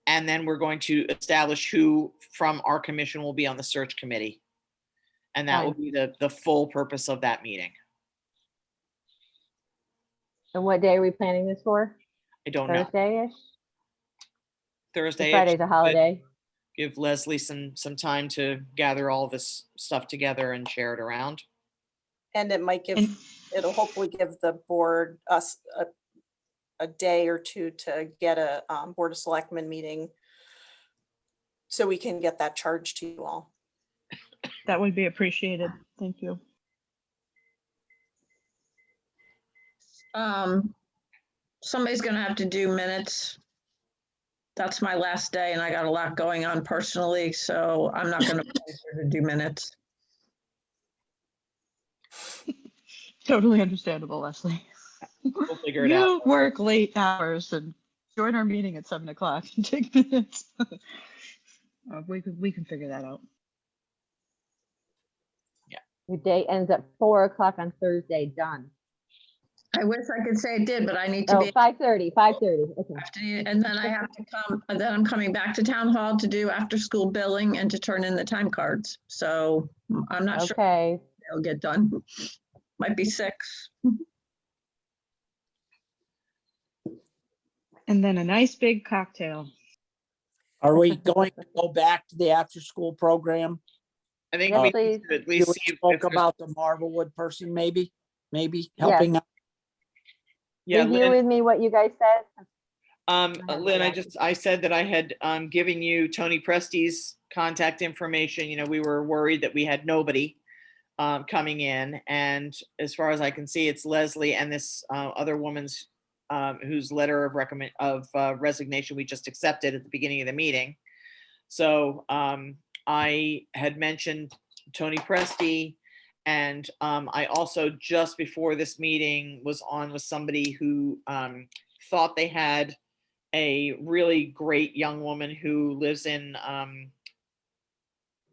And then we're going to establish who from our commission will be on the search committee. And that will be the full purpose of that meeting. And what day are we planning this for? I don't know. Thursday-ish? Thursday. Friday's a holiday. Give Leslie some time to gather all this stuff together and share it around. And it might give, And- it'll hopefully give the board us a day or two to get a Board of Selectmen meeting, so we can get that charge to you all. That would be appreciated. Thank you. Somebody's gonna have to do minutes. That's my last day and I got a lot going on personally, so I'm not gonna be here to do minutes. Totally understandable, Leslie. We'll figure it out. You work late hours and join our meeting at 7 o'clock and take minutes. We can figure that out. Your day ends at 4 o'clock on Thursday, done. I wish I could say it did, but I need to Oh, be, 5:30, okay. and then I have to come, and then I'm coming back to town hall to do after school billing and to turn in the time cards. So I'm not sure Okay, they'll get done. Might be 6. And then a nice big cocktail. Are we going to go back to the after-school program? I think Yes, we please. need to at You least see if spoke there's- about the Marblewood person, maybe helping out. Yeah, review Lynn, with me what you guys said. have Lynn, that. I said that I had given you Tony Presti's contact information. You know, we were worried that we had nobody coming in, and as far as I can see, it's Leslie and this other woman's whose letter of resignation we just accepted at the beginning of the meeting. So I had mentioned Tony Presti, and I also just before this meeting was on with somebody who thought they had a really great young woman who lives in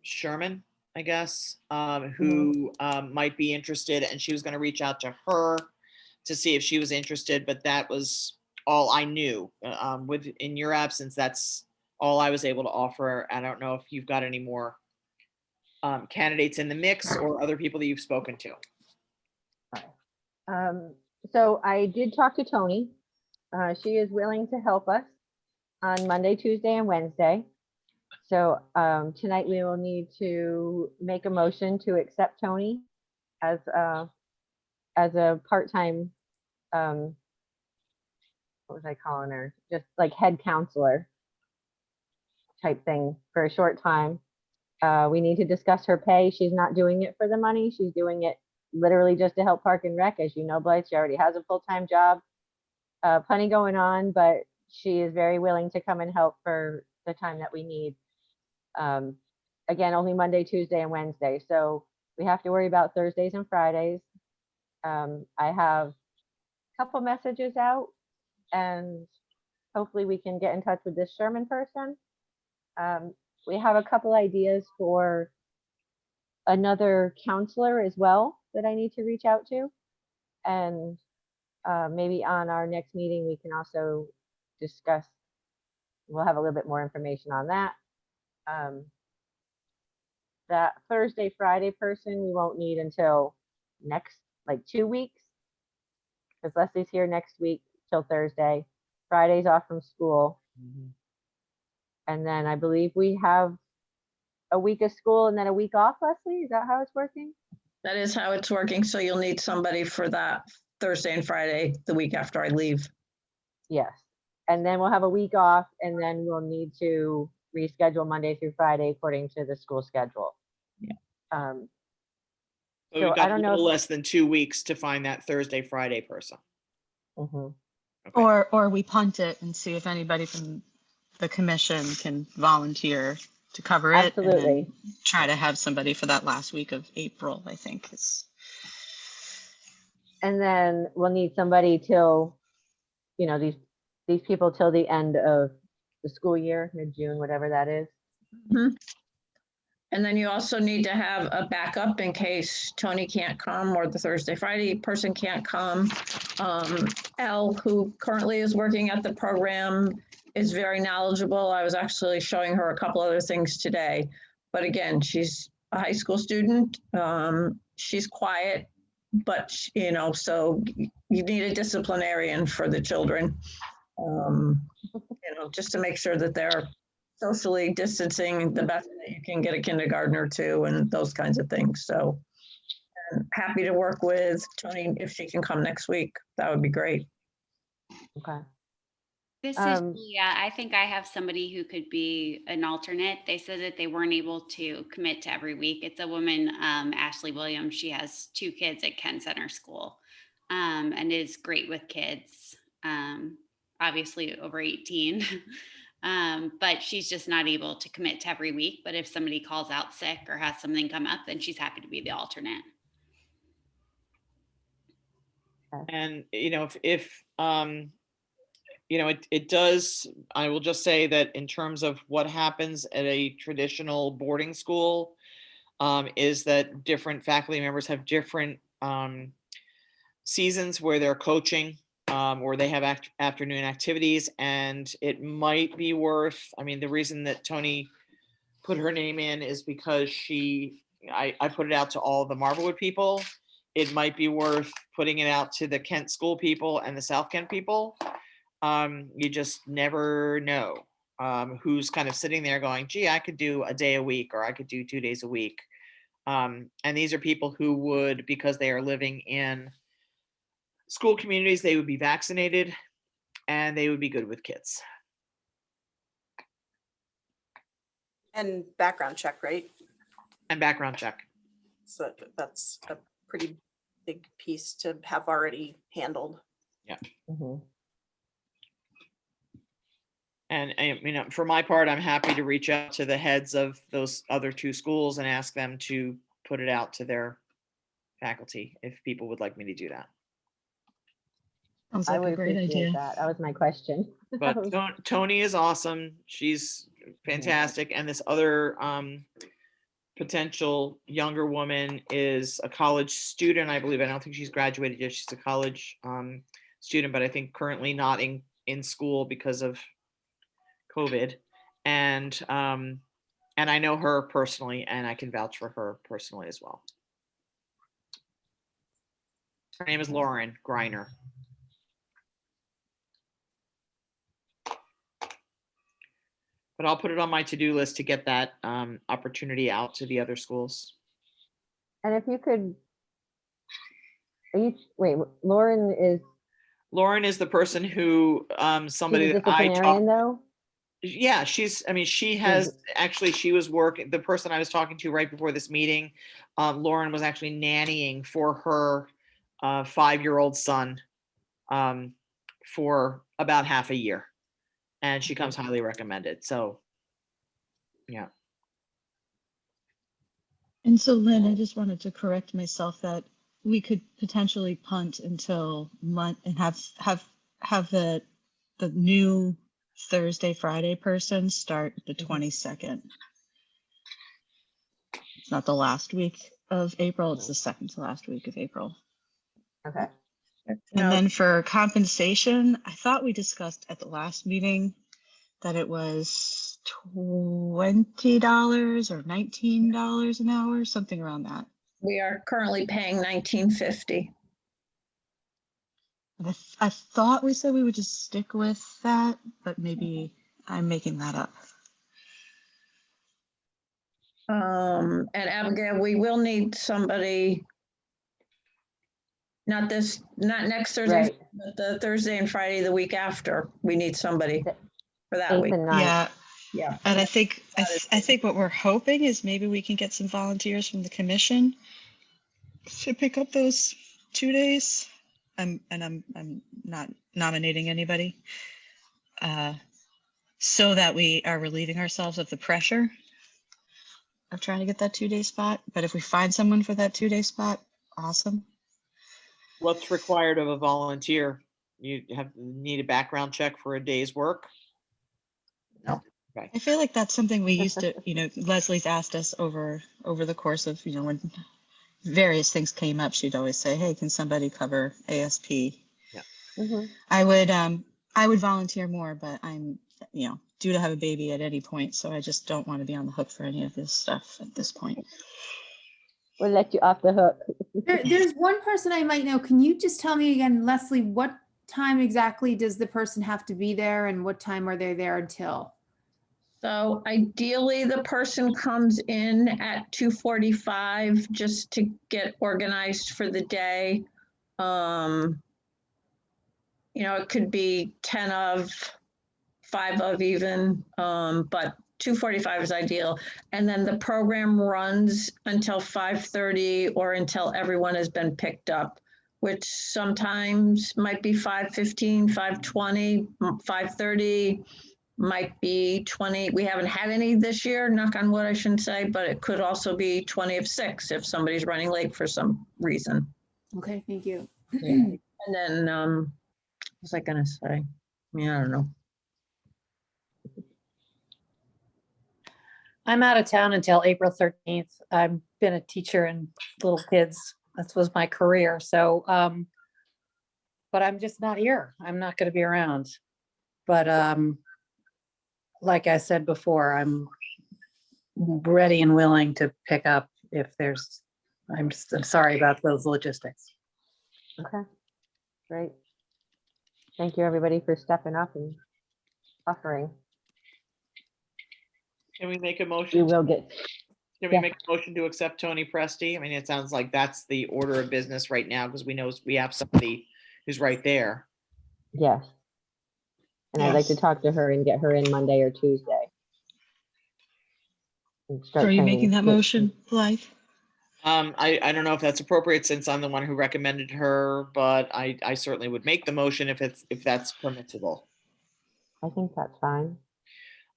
Sherman, I guess, who might be interested, and she was going to reach out to her to see if she was interested, but that was all I knew. In your absence, that's all I was able to offer. I don't know if you've got any more candidates in the mix or other people that you've spoken to. So I did talk to Tony. She is willing to help us on Monday, Tuesday, and Wednesday. So tonight we will need to make a motion to accept Tony as a part-time, what was I calling her? Just like head counselor type thing for a short time. We need to discuss her pay. She's not doing it for the money. She's doing it literally just to help Park and Rec. As you know, Blythe, she already has a full-time job. Plenty going on, but she is very willing to come and help for the time that we need. Again, only Monday, Tuesday, and Wednesday. So we have to worry about Thursdays and Fridays. I have a couple messages out, and hopefully we can get in touch with this Sherman person. We have a couple ideas for another counselor as well that I need to reach out to. And maybe on our next meeting, we can also discuss, we'll have a little bit more information on that. That Thursday, Friday person, we won't need until next, like 2 weeks. Because Leslie's here next week till Thursday. Friday's off from school. And then I believe we have a week of school and then a week off, Leslie? Is that how it's working? That is how it's working. So you'll need somebody for that Thursday and Friday, the week after I leave. Yes. And then we'll have a week off, and then we'll need to reschedule Monday through Friday according to the school schedule. Yeah. So So we've I got a don't know little if- less than 2 weeks to find that Thursday, Friday person. Mhm. Okay. Or we punt it and see if anybody from the commission can volunteer to cover it. And Absolutely. then try to have somebody for that last week of April, I think is. And then we'll need somebody till, you know, these people till the end of the school year, mid-June, whatever that is. Mhm. And then you also need to have a backup in case Tony can't come or the Thursday, Friday person can't come. Elle, who currently is working at the program, is very knowledgeable. I was actually showing her a couple other things today. But again, she's a high school student. She's quiet, but you know, so you need a disciplinarian for the children. You know, just to make sure that they're socially distancing the best that you can get a kindergartner to and those kinds of things. So I'm happy to work with Tony if she can come next week. That would be great. Okay. This is Julia. I think I have somebody who could be an alternate. They said that they weren't able to commit to every week. It's a woman, Ashley Williams. She has 2 kids at Kent Center School, and is great with kids. Obviously over 18. But she's just not able to commit to every week. But if somebody calls out sick or has something come up, then she's happy to be the alternate. And, you know, if you know, it does, I will just say that in terms of what happens at a traditional boarding school, is that different faculty members have different seasons where they're coaching, or they have afternoon activities, and it might be worth, I mean, the reason that Tony put her name in is because I put it out to all the Marblewood people. It might be worth putting it out to the Kent school people and the South Kent people. You just never know who's kind of sitting there going, gee, I could do a day a week, or I could do 2 days a week. And these are people who would, because they are living in school communities, they would be vaccinated and they would be good with kids. And background check, right? And background check. So that's a pretty big piece to have already handled. Yeah. Mhm. And you know, for my part, I'm happy to reach out to the heads of those other 2 schools and ask them to put it out to their faculty if people would like me to do that. Sounds I like would a great appreciate idea. that. That was my question. But Tony is awesome. She's fantastic. And this other potential younger woman is a college student, I believe. I don't think she's graduated yet. She's a college student, but I think currently not in school because of COVID. And I know her personally, and I can vouch for her personally as well. Her name is Lauren Griner. But I'll put it on my to-do list to get that opportunity out to the other schools. And if you could, wait, Lauren is Lauren is the person who somebody she's a that I disciplinarian talked. though? Yeah, she has actually, she was working, the person I was talking to right before this meeting, Lauren was actually nannying for her 5-year-old son for about half a year. And she comes highly recommended. So, yeah. And so Lynn, I just wanted to correct myself that we could potentially punt until month and have the new Thursday, Friday person start the 22nd. It's not the last week of April, it's the second to last week of April. Okay. And No. then for compensation, I thought we discussed at the last meeting that it was $20 or $19 an hour, something around that. We are currently paying $19.50. And I thought we said we would just stick with that, but maybe I'm making that up. And Abigail, we will need somebody, not next Thursday, Right. but the Thursday and Friday the week after. We need somebody for that 8th week. and 9th. Yeah, Yeah. and I think what we're hoping is maybe we can get some volunteers from the commission to pick up those 2 days. I'm not nominating anybody, so that we are relieving ourselves of the pressure of trying to get that 2-day spot. But if we find someone for that 2-day spot, awesome. What's required of a volunteer? You need a background check for a day's work? No. Okay. I feel like that's something we used to, Leslie's asked us over the course of, when various things came up, she'd always say, hey, can somebody cover ASP? Yeah. Mhm. I would volunteer more, but I'm, due to have a baby at any point. So I just don't want to be on the hook for any of this stuff at this point. We'll let you off the hook. There's one person I might know. Can you just tell me again, Leslie, what time exactly does the person have to be there and what time are they there until? So ideally, the person comes in at 2:45 just to get organized for the day. It could be 10 of, 5 of even, but 2:45 is ideal. And then the program runs until 5:30 or until everyone has been picked up, which sometimes might be 5:15, 5:20, 5:30. Might be 20. We haven't had any this year, knock on wood, I shouldn't say, but it could also be 20 of 6 if somebody's running late for some reason. Okay, thank you. And then, what was I gonna say? Yeah, I don't know. I'm out of town until April 13th. I've been a teacher in little kids. That was my career. So, but I'm just not here. I'm not going to be around. But like I said before, I'm ready and willing to pick up if there's, I'm sorry about those logistics. Okay, great. Thank you, everybody, for stepping up and offering. Can we make a You motion? will get, Can we yeah. make a motion to accept Tony Presti? I mean, it sounds like that's the order of business right now because we know we have somebody who's right there. yes. And I'd like to Yes. talk to her and get her in Monday or Tuesday. And So start are you making training. that motion, Blythe? I don't know if that's appropriate since I'm the one who recommended her, but I certainly would make the motion if that's permissible. I think that's fine.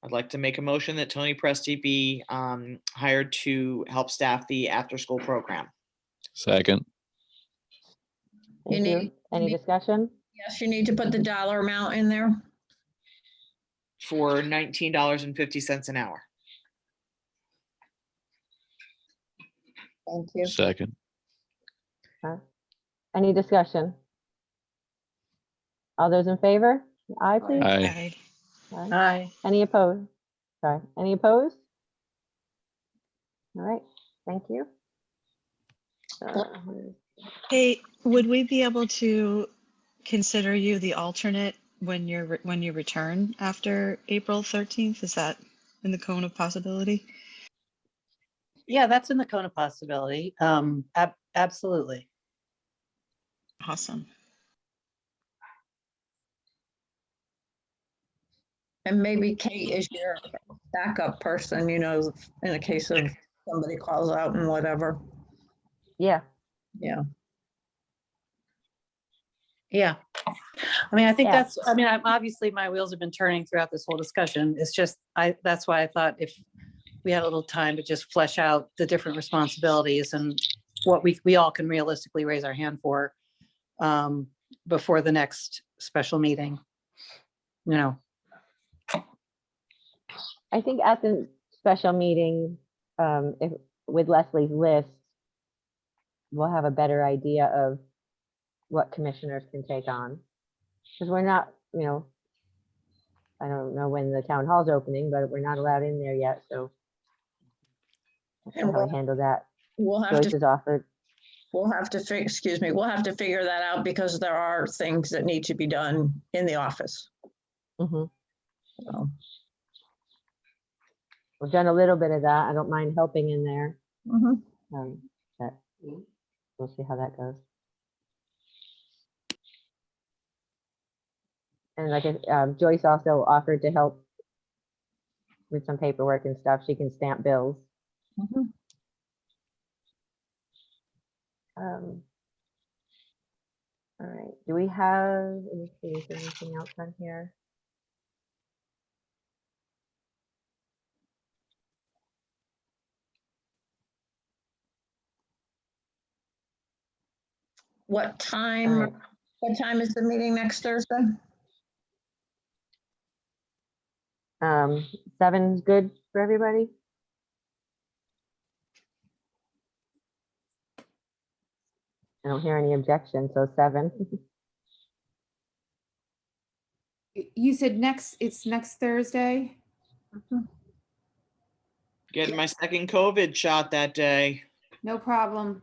I'd like to make a motion that Tony Presti be hired to help staff the after-school program. Second. Thank you. Any discussion? Yes, you need to put the dollar amount in there. For $19.50 an hour. Thank you. Second. Any discussion? All those in favor? Aye, please. Aye. Aye. Hi. Any opposed? Sorry, any opposed? All right, thank you. Hey, would we be able to consider you the alternate when you return after April 13th? Is that in the cone of possibility? Yeah, that's in the cone of possibility. Absolutely. Awesome. And maybe Kate is your backup person, you know, in a case of somebody calls out and whatever. Yeah, Yeah. Yeah. I mean, I think Yeah. that's, I mean, I'm obviously my wheels have been turning throughout this whole discussion. It's just, that's why I thought if we had a little time to just flesh out the different responsibilities and what we all can realistically raise our hand for before the next special meeting, you know. I think at the special meeting, if, with Leslie's list, we'll have a better idea of what commissioners can take on. Because we're not, you know, I don't know when the town hall's opening, but we're not allowed in there yet, so. That's And how we handle that. We'll have Joyce to, has offered. we'll have to, excuse me, we'll have to figure that out because there are things that need to be done in the office. Mhm. So, We've done a little bit of that. I don't mind helping in there. mhm. But we'll see how that goes. And like Joyce also offered to help with some paperwork and stuff. She can stamp bills. Mhm. All right. Do we have, let me see, is there anything else on here? What All time, right. what time is the meeting next Thursday? 7's good for everybody? I don't hear any objection, so 7. You said it's next Thursday? Getting my second COVID shot that day. No problem.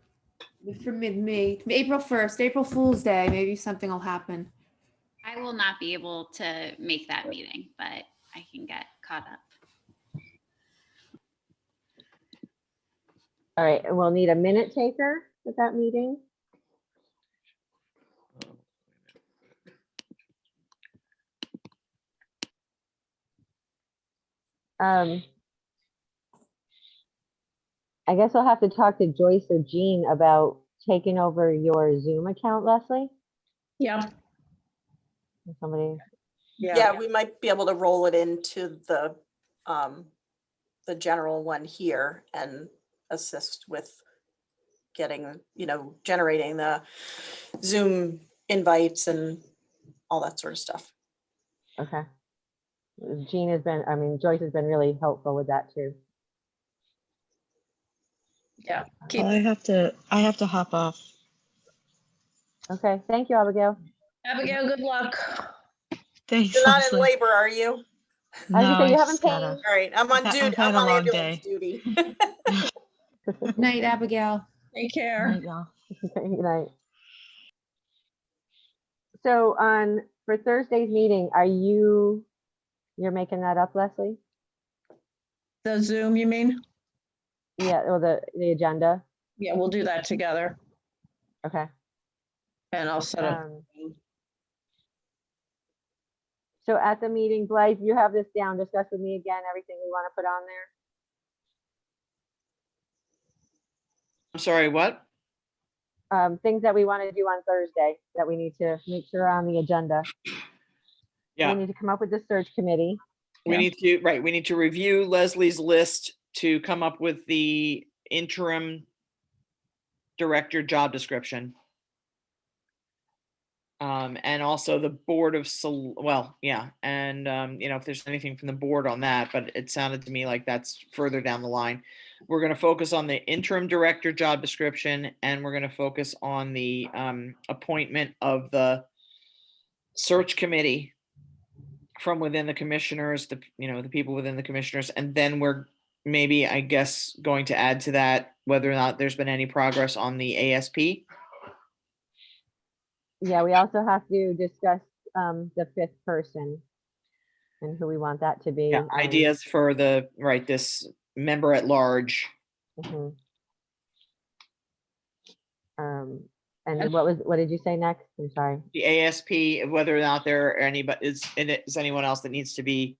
For mid-May, April 1st, April Fool's Day, maybe something will happen. I will not be able to make that meeting, but I can get caught up. All right, and we'll need a minute taker at that meeting. I guess I'll have to talk to Joyce or Jean about taking over your Zoom account, Leslie. Yeah, Somebody, Yeah, we might be able to roll it into the general one here and assist with getting, you know, generating the Zoom invites and all that sort of stuff. okay. Jean has been, I mean, Joyce has been really helpful with that too. yeah. Well, I have to hop off. Okay, thank you, Abigail. Abigail, good luck. Thanks, You're not in Leslie. labor, are you? I was No, gonna say, I you haven't just gotta. paid. All right, I'm on duty. I've had I'm a on long ambulance day. duty. Night, Abigail. Take Good care. night, y'all. Good night. So for Thursday's meeting, you're making that up, Leslie? The Zoom, you mean? Yeah, or the agenda? Yeah, we'll do that together Okay. and I'll set up. So at the meeting, Blythe, you have this down, discuss with me again, everything we want to put on there? I'm sorry, what? Things that we want to do on Thursday that we need to make sure are on the agenda. Yeah. We need to come up with the search committee. We Yeah. need to, right, we need to review Leslie's list to come up with the interim director job description. And also the board of, well, yeah, and you know, if there's anything from the board on that, but it sounded to me like that's further down the line. We're gonna focus on the interim director job description, and we're gonna focus on the appointment of the search committee from within the commissioners, the people within the commissioners, and then we're maybe, I guess, going to add to that whether or not there's been any progress on the ASP. Yeah, we also have to discuss the fifth person and who we want that to be. Yeah, and- ideas for the, right, this member at large. Mhm. And what did you say next? I'm sorry. The ASP, whether or not there are anybody, is anyone else that needs to be,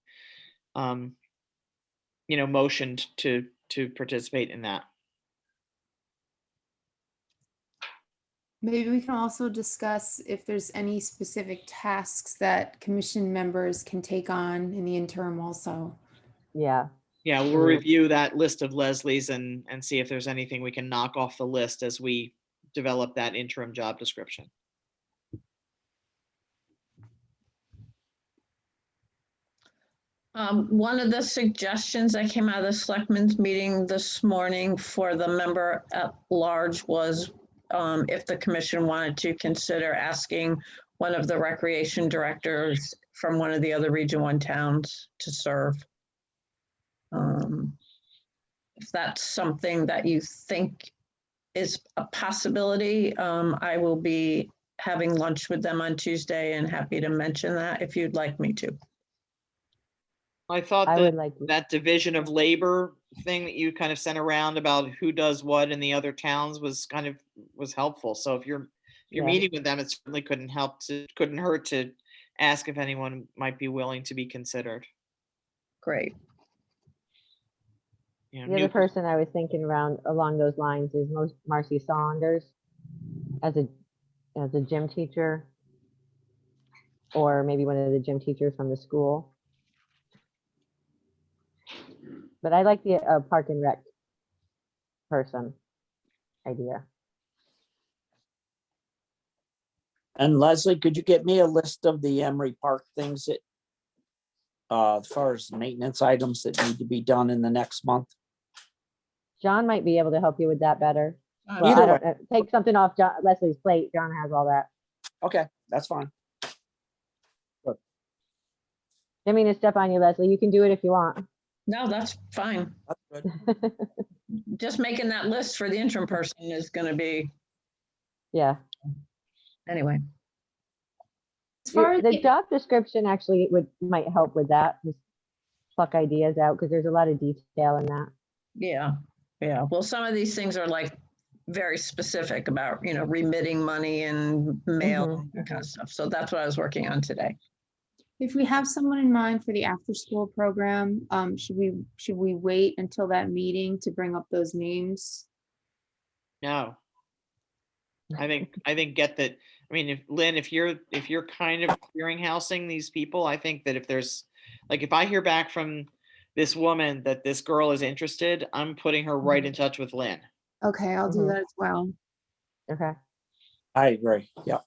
motioned to participate in that. Maybe we can also discuss if there's any specific tasks that commission members can take on in the interim also. Yeah, Yeah, we'll review that list of Leslie's and see if there's anything we can knock off the list as we develop that interim job description. One of the suggestions that came out of the selectmen's meeting this morning for the member at large was if the commission wanted to consider asking one of the recreation directors from one of the other Region 1 towns to serve. If that's something that you think is a possibility, I will be having lunch with them on Tuesday and happy to mention that if you'd like me to. I thought I that would like to. that division of labor thing that you kind of sent around about who does what in the other towns was helpful. So if you're Yeah. meeting with them, it certainly couldn't hurt to ask if anyone might be willing to be considered. Great. You know, The other person I was thinking along those lines is Marcy Saunders as a gym teacher, or maybe one of the gym teachers from the school. But I like the park and rec person idea. And Leslie, could you get me a list of the Emery Park things that, as far as maintenance items that need to be done in the next month? John might be able to help you with that better. Well, Either I don't know. Take something off Leslie's plate. John has all that. Okay, that's fine. I mean, to step on you, Leslie. You can do it if you want. No, that's fine. That's good. Just making that list for the interim person is going to be, Yeah. anyway. As far as The job description actually might help with that. Just pluck ideas out because there's a lot of detail in that. Yeah, yeah. Well, some of these things are like very specific about, remitting money and mail and that kind of stuff. So that's what I was working on today. if we have someone in mind for the after school program, should we wait until that meeting to bring up those names? No. I think get that. I mean, if you're kind of clearinghousing these people, I think that if I hear back from this woman that this girl is interested, I'm putting her right in touch with Lynn. Okay, I'll do that as well. Okay. I agree. Yeah.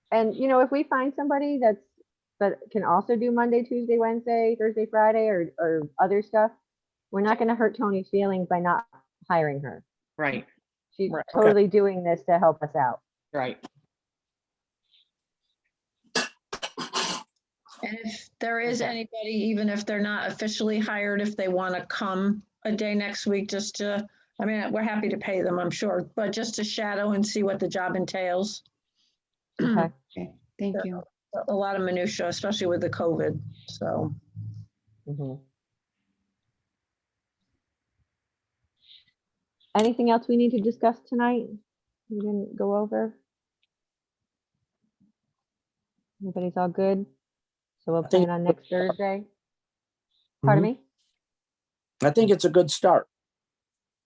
And if we find somebody that can also do Monday, Tuesday, Wednesday, Thursday, Friday, or other stuff, we're not going to hurt Tony's feelings by not hiring her. Right. She's Right. totally doing this to help us out. Right. And if there is anybody, even if they're not officially hired, if they want to come a day next week, we're happy to pay them, I'm sure, but just to shadow and see what the job entails. Okay. Okay, thank you. A lot of minutia, especially with the COVID, so. Mhm. Anything else we need to discuss tonight? We didn't go over? Everybody's all good? So we'll I think- plan on next Thursday? Pardon me? I think it's a good start.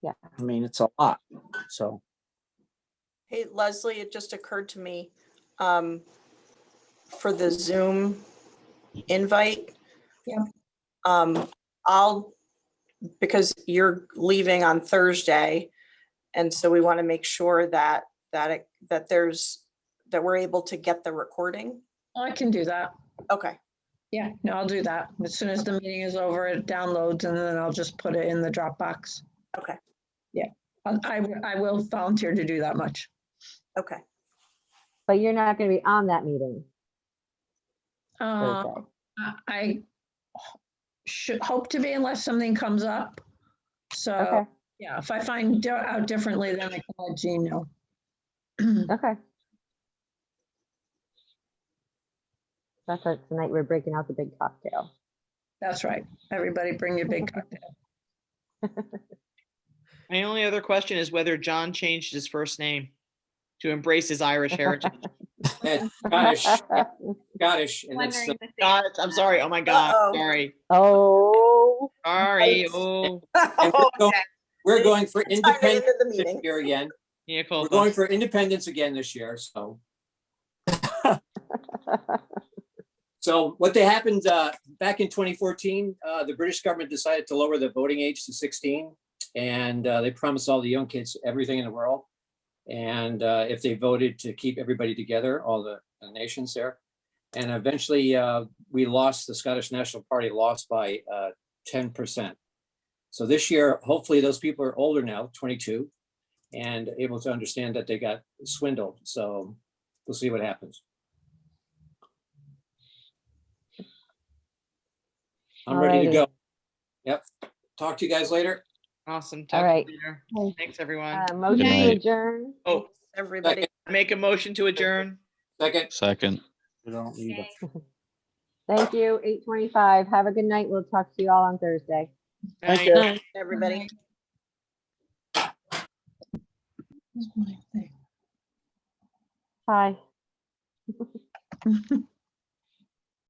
Yeah. I mean, it's a lot, so. Hey, Leslie, it just occurred to me, for the Zoom invite. Yeah. Because you're leaving on Thursday, and so we want to make sure that we're able to get the recording. I can do that. Okay, Yeah, no, I'll do that. As soon as the meeting is over, it downloads and then I'll just put it in the Dropbox. okay, I will volunteer to do that much. okay. But you're not going to be on that meeting Uh, Thursday. I should hope to be unless something comes up. So, Okay. Yeah, if I find out differently, then I can let Jean know. Okay. That's it. Tonight we're breaking out the big cocktail. That's right. Everybody bring your big cocktail. My only other question is whether John changed his first name to embrace his Irish heritage. It's Scottish, Scottish, and it's, Wondering the same. God, I'm sorry. Oh my God. Uh-oh. Sorry. Oh, Sorry. Yikes. Oh, and we're going for Time to independence end the this meeting. year again. yeah, We're cool. going for independence again this year, so. So what they happened back in 2014, the British government decided to lower the voting age to 16. And they promised all the young kids everything in the world. And if they voted to keep everybody together, all the nations there. And eventually we lost, the Scottish National Party lost by 10%. So this year, hopefully those people are older now, 22, and able to understand that they got swindled. So we'll see what happens. I'm ready to Alrighty. go. Yep. Talk to you guys later. Awesome. All Talk right. to you later. Thanks, everyone. motion to night. adjourn. Oh, Everybody. make a motion to adjourn. Second. Second. We don't need a- Okay. Thank you. 8:25. Have a good night. We'll talk to you all on Thursday. Thank Night. you. Everybody. Bye.